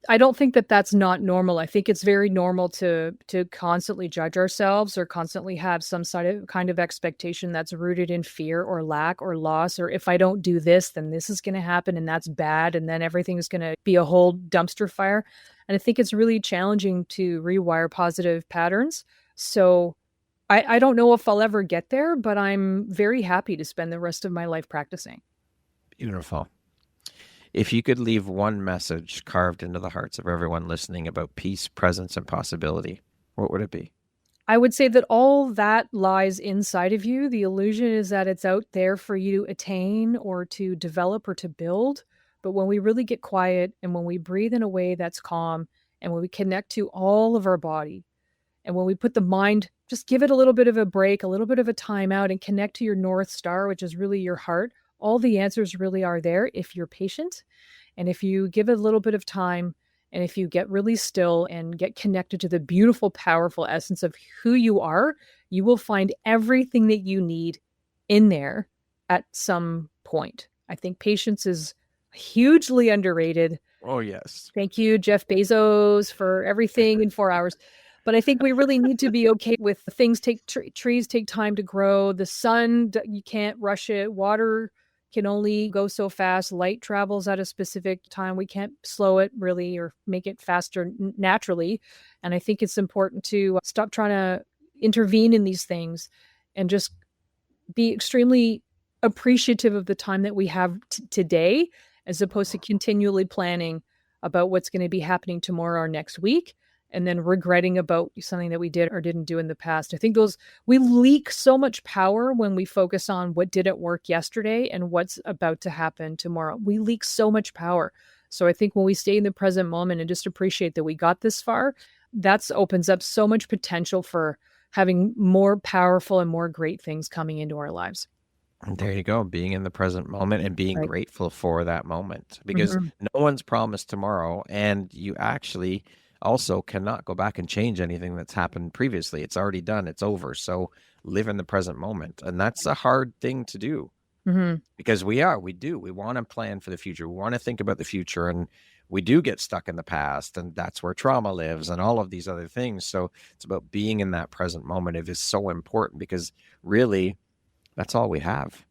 Speaker 3: I don't think that that's not normal. I think it's very normal to constantly judge ourselves or constantly have some kind of expectation that's rooted in fear or lack or loss, or if I don't do this, then this is going to happen and that's bad. And then everything's going to be a whole dumpster fire. And I think it's really challenging to rewire positive patterns. So I don't know if I'll ever get there, but I'm very happy to spend the rest of my life practicing.
Speaker 2: Beautiful. If you could leave one message carved into the hearts of everyone listening about peace, presence, and possibility, what would it be?
Speaker 3: I would say that all that lies inside of you. The illusion is that it's out there for you to attain or to develop or to build. But when we really get quiet and when we breathe in a way that's calm and when we connect to all of our body and when we put the mind, just give it a little bit of a break, a little bit of a time out and connect to your North Star, which is really your heart. All the answers really are there if you're patient and if you give it a little bit of time and if you get really still and get connected to the beautiful, powerful essence of who you are, you will find everything that you need in there at some point. I think patience is hugely underrated.
Speaker 2: Oh, yes.
Speaker 3: Thank you, Jeff Bezos, for everything in 4 hours. But I think we really need to be okay with things. Trees take time to grow. The sun, you can't rush it. Water can only go so fast. Light travels at a specific time. We can't slow it really or make it faster naturally. And I think it's important to stop trying to intervene in these things and just be extremely appreciative of the time that we have today, as opposed to continually planning about what's going to be happening tomorrow or next week. and then regretting about something that we did or didn't do in the past. I think we leak so much power when we focus on what didn't work yesterday and what's about to happen tomorrow. We leak so much power. So I think when we stay in the present moment and just appreciate that we got this far, that opens up so much potential for having more powerful and more great things coming into our lives.
Speaker 2: And there you go, being in the present moment and being grateful for that moment, because no one's promised tomorrow, and you actually also cannot go back and change anything that's happened previously. It's already done. It's over. So live in the present moment. And that's a hard thing to do because we want to plan for the future. We want to think about the future, and we do get stuck in the past, and that's where trauma lives and all of these other things. So it's about being in that present moment. It is so important because really that's all we have.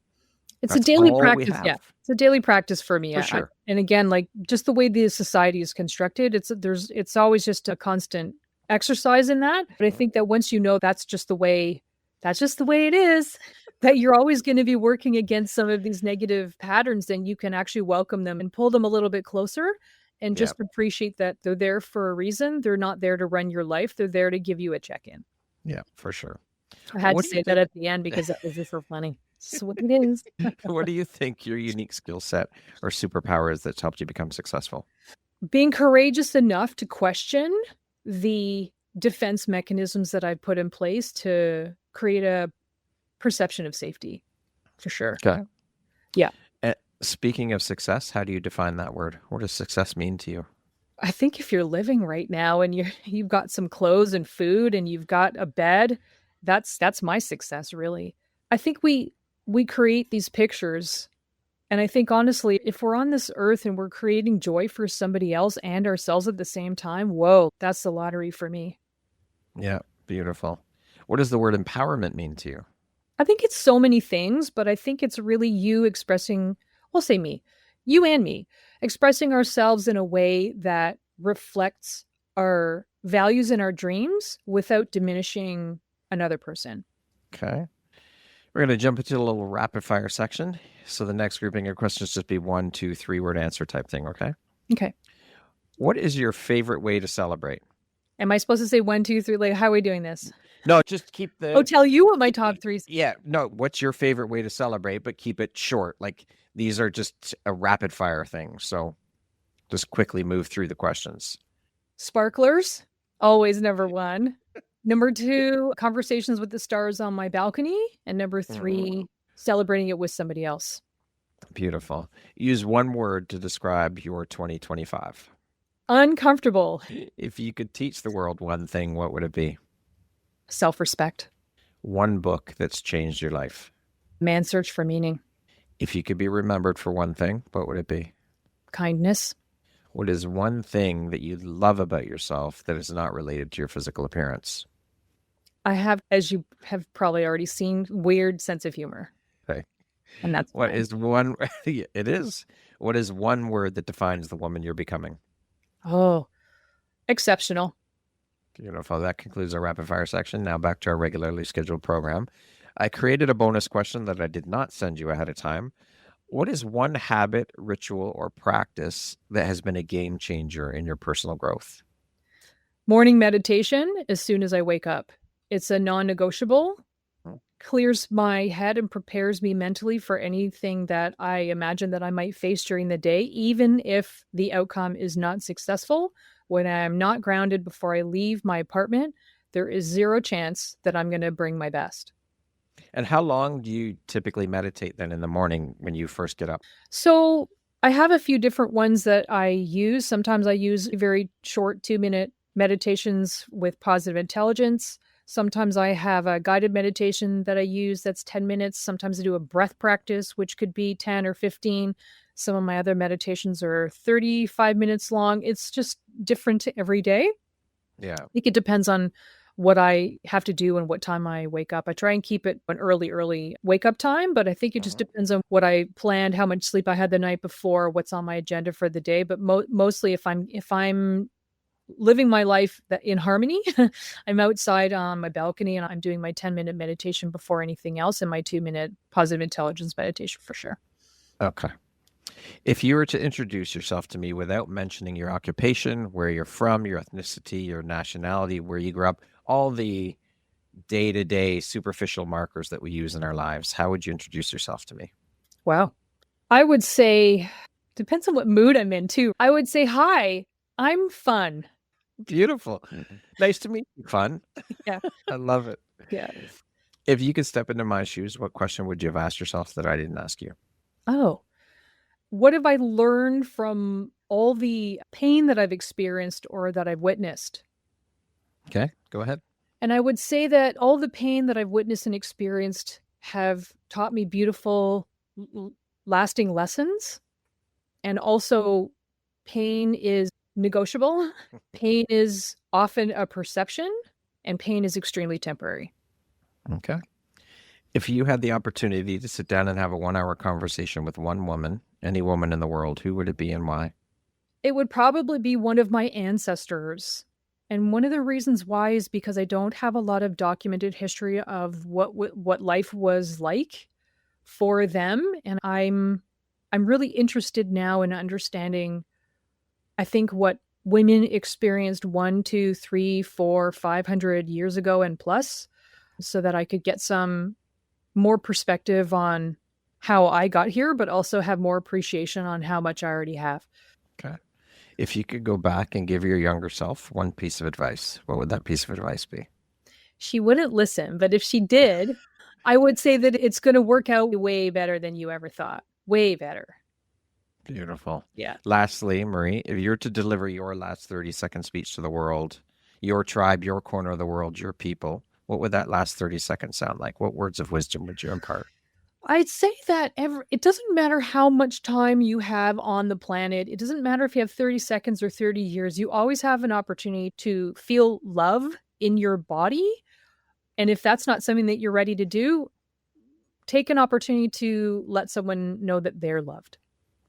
Speaker 3: It's a daily practice. Yeah. It's a daily practice for me.
Speaker 2: For sure.
Speaker 3: And again, like just the way the society is constructed, it's always just a constant exercise in that. But I think that once you know that's just the way it is, that you're always going to be working against some of these negative patterns, then you can actually welcome them and pull them a little bit closer and just appreciate that they're there for a reason. They're not there to run your life. They're there to give you a check-in.
Speaker 2: Yeah, for sure.
Speaker 3: I had to say that at the end because that was just so funny. This is what it is.
Speaker 2: What do you think your unique skill set or superpower is that's helped you become successful?
Speaker 3: Being courageous enough to question the defense mechanisms that I've put in place to create a perception of safety, for sure.
Speaker 2: Okay.
Speaker 3: Yeah.
Speaker 2: Speaking of success, how do you define that word? What does success mean to you?
Speaker 3: I think if you're living right now and you've got some clothes and food and you've got a bed, that's my success, really. I think we create these pictures. And I think, honestly, if we're on this earth and we're creating joy for somebody else and ourselves at the same time, whoa, that's the lottery for me.
Speaker 2: Yeah, beautiful. What does the word empowerment mean to you?
Speaker 3: I think it's so many things, but I think it's really you expressing, we'll say me, you and me, expressing ourselves in a way that reflects our values and our dreams without diminishing another person.
Speaker 2: Okay. We're going to jump into a little rapid fire section. So the next grouping of questions just be 1, 2, 3 word answer type thing. Okay.
Speaker 3: Okay.
Speaker 2: What is your favorite way to celebrate?
Speaker 3: Am I supposed to say 1, 2, 3? Like, how are we doing this?
Speaker 2: No, just keep the...
Speaker 3: Oh, tell you what my top 3...
Speaker 2: Yeah. No, what's your favorite way to celebrate, but keep it short. Like these are just a rapid fire thing. So just quickly move through the questions.
Speaker 3: Sparklers, always number 1. Number 2, conversations with the stars on my balcony. And number 3, celebrating it with somebody else.
Speaker 2: Beautiful. Use one word to describe your 2025.
Speaker 3: Uncomfortable.
Speaker 2: If you could teach the world one thing, what would it be?
Speaker 3: Self-respect.
Speaker 2: One book that's changed your life.
Speaker 3: Man's Search for Meaning.
Speaker 2: If you could be remembered for one thing, what would it be?
Speaker 3: Kindness.
Speaker 2: What is one thing that you love about yourself that is not related to your physical appearance?
Speaker 3: I have, as you have probably already seen, weird sense of humor.
Speaker 2: Okay.
Speaker 3: And that's
Speaker 2: what is one, it is. What is one word that defines the woman you're becoming?
Speaker 3: Oh, exceptional.
Speaker 2: Beautiful. That concludes our rapid fire section. Now back to our regularly scheduled program. I created a bonus question that I did not send you ahead of time. What is one habit, ritual, or practice that has been a game changer in your personal growth?
Speaker 3: Morning meditation as soon as I wake up. It's a non-negotiable, clears my head and prepares me mentally for anything that I imagine that I might face during the day, even if the outcome is not successful. When I'm not grounded before I leave my apartment, there is zero chance that I'm going to bring my best.
Speaker 2: And how long do you typically meditate then in the morning when you first get up?
Speaker 3: So I have a few different ones that I use. Sometimes I use very short 2-minute meditations with positive intelligence. Sometimes I have a guided meditation that I use that's 10 minutes. Sometimes I do a breath practice, which could be 10 or 15. Some of my other meditations are 35 minutes long. It's just different every day.
Speaker 2: Yeah.
Speaker 3: I think it depends on what I have to do and what time I wake up. I try and keep it an early wake up time, but I think it just depends on what I planned, how much sleep I had the night before, what's on my agenda for the day. But mostly if I'm living my life in harmony, I'm outside on my balcony and I'm doing my 10-minute meditation before anything else and my 2-minute positive intelligence meditation for sure.
Speaker 2: Okay. If you were to introduce yourself to me without mentioning your occupation, where you're from, your ethnicity, your nationality, where you grew up, all the day-to-day superficial markers that we use in our lives, how would you introduce yourself to me?
Speaker 3: Wow. I would say, depends on what mood I'm in too. I would say, hi, I'm fun.
Speaker 2: Beautiful. Nice to meet you. Fun.
Speaker 3: Yeah.
Speaker 2: I love it.
Speaker 3: Yeah.
Speaker 2: If you could step into my shoes, what question would you have asked yourself that I didn't ask you?
Speaker 3: Oh, what have I learned from all the pain that I've experienced or that I've witnessed?
Speaker 2: Okay, go ahead.
Speaker 3: And I would say that all the pain that I've witnessed and experienced have taught me beautiful, lasting lessons. And also, pain is negotiable. Pain is often a perception, and pain is extremely temporary.
Speaker 2: Okay. If you had the opportunity to sit down and have a 1-hour conversation with one woman, any woman in the world, who would it be and why?
Speaker 3: It would probably be one of my ancestors. And one of the reasons why is because I don't have a lot of documented history of what life was like for them. And I'm really interested now in understanding, I think, what women experienced 1, 2, 3, 4, 500 years ago and plus, so that I could get some more perspective on how I got here, but also have more appreciation on how much I already have.
Speaker 2: Okay. If you could go back and give your younger self one piece of advice, what would that piece of advice be?
Speaker 3: She wouldn't listen, but if she did, I would say that it's going to work out way better than you ever thought. Way better.
Speaker 2: Beautiful.
Speaker 3: Yeah.
Speaker 2: Lastly, Marie, if you were to deliver your last 30-second speech to the world, your tribe, your corner of the world, your people, what would that last 30 seconds sound like? What words of wisdom would you impart?
Speaker 3: I'd say that it doesn't matter how much time you have on the planet. It doesn't matter if you have 30 seconds or 30 years. You always have an opportunity to feel love in your body. And if that's not something that you're ready to do, take an opportunity to let someone know that they're loved.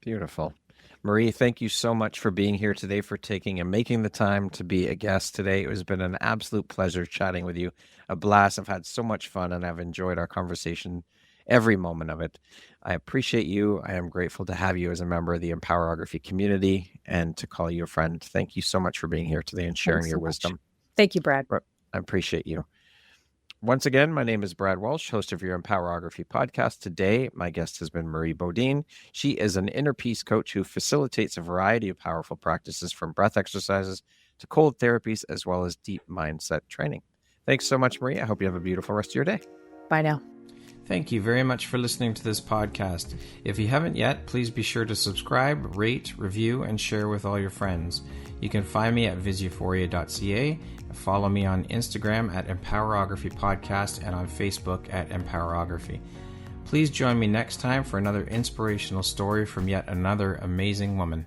Speaker 2: Beautiful. Marie, thank you so much for being here today, for taking and making the time to be a guest today. It has been an absolute pleasure chatting with you. A blast. I've had so much fun and I've enjoyed our conversation, every moment of it. I appreciate you. I am grateful to have you as a member of the Empowerography community and to call you a friend. Thank you so much for being here today and sharing your wisdom.
Speaker 3: Thank you, Brad.
Speaker 2: I appreciate you. Once again, my name is Brad Walsh, host of your Empowerography podcast. Today, my guest has been Marie Bodine. She is an inner peace coach who facilitates a variety of powerful practices, from breath exercises to cold therapies, as well as deep mindset training. Thanks so much, Marie. I hope you have a beautiful rest of your day.
Speaker 3: Bye now.
Speaker 1: Thank you very much for listening to this podcast. If you haven't yet, please be sure to subscribe, rate, review, and share with all your friends. You can find me at visuphoria.ca. Follow me on Instagram at Empowerography Podcast and on Facebook at Empowerography. Please join me next time for another inspirational story from yet another amazing woman.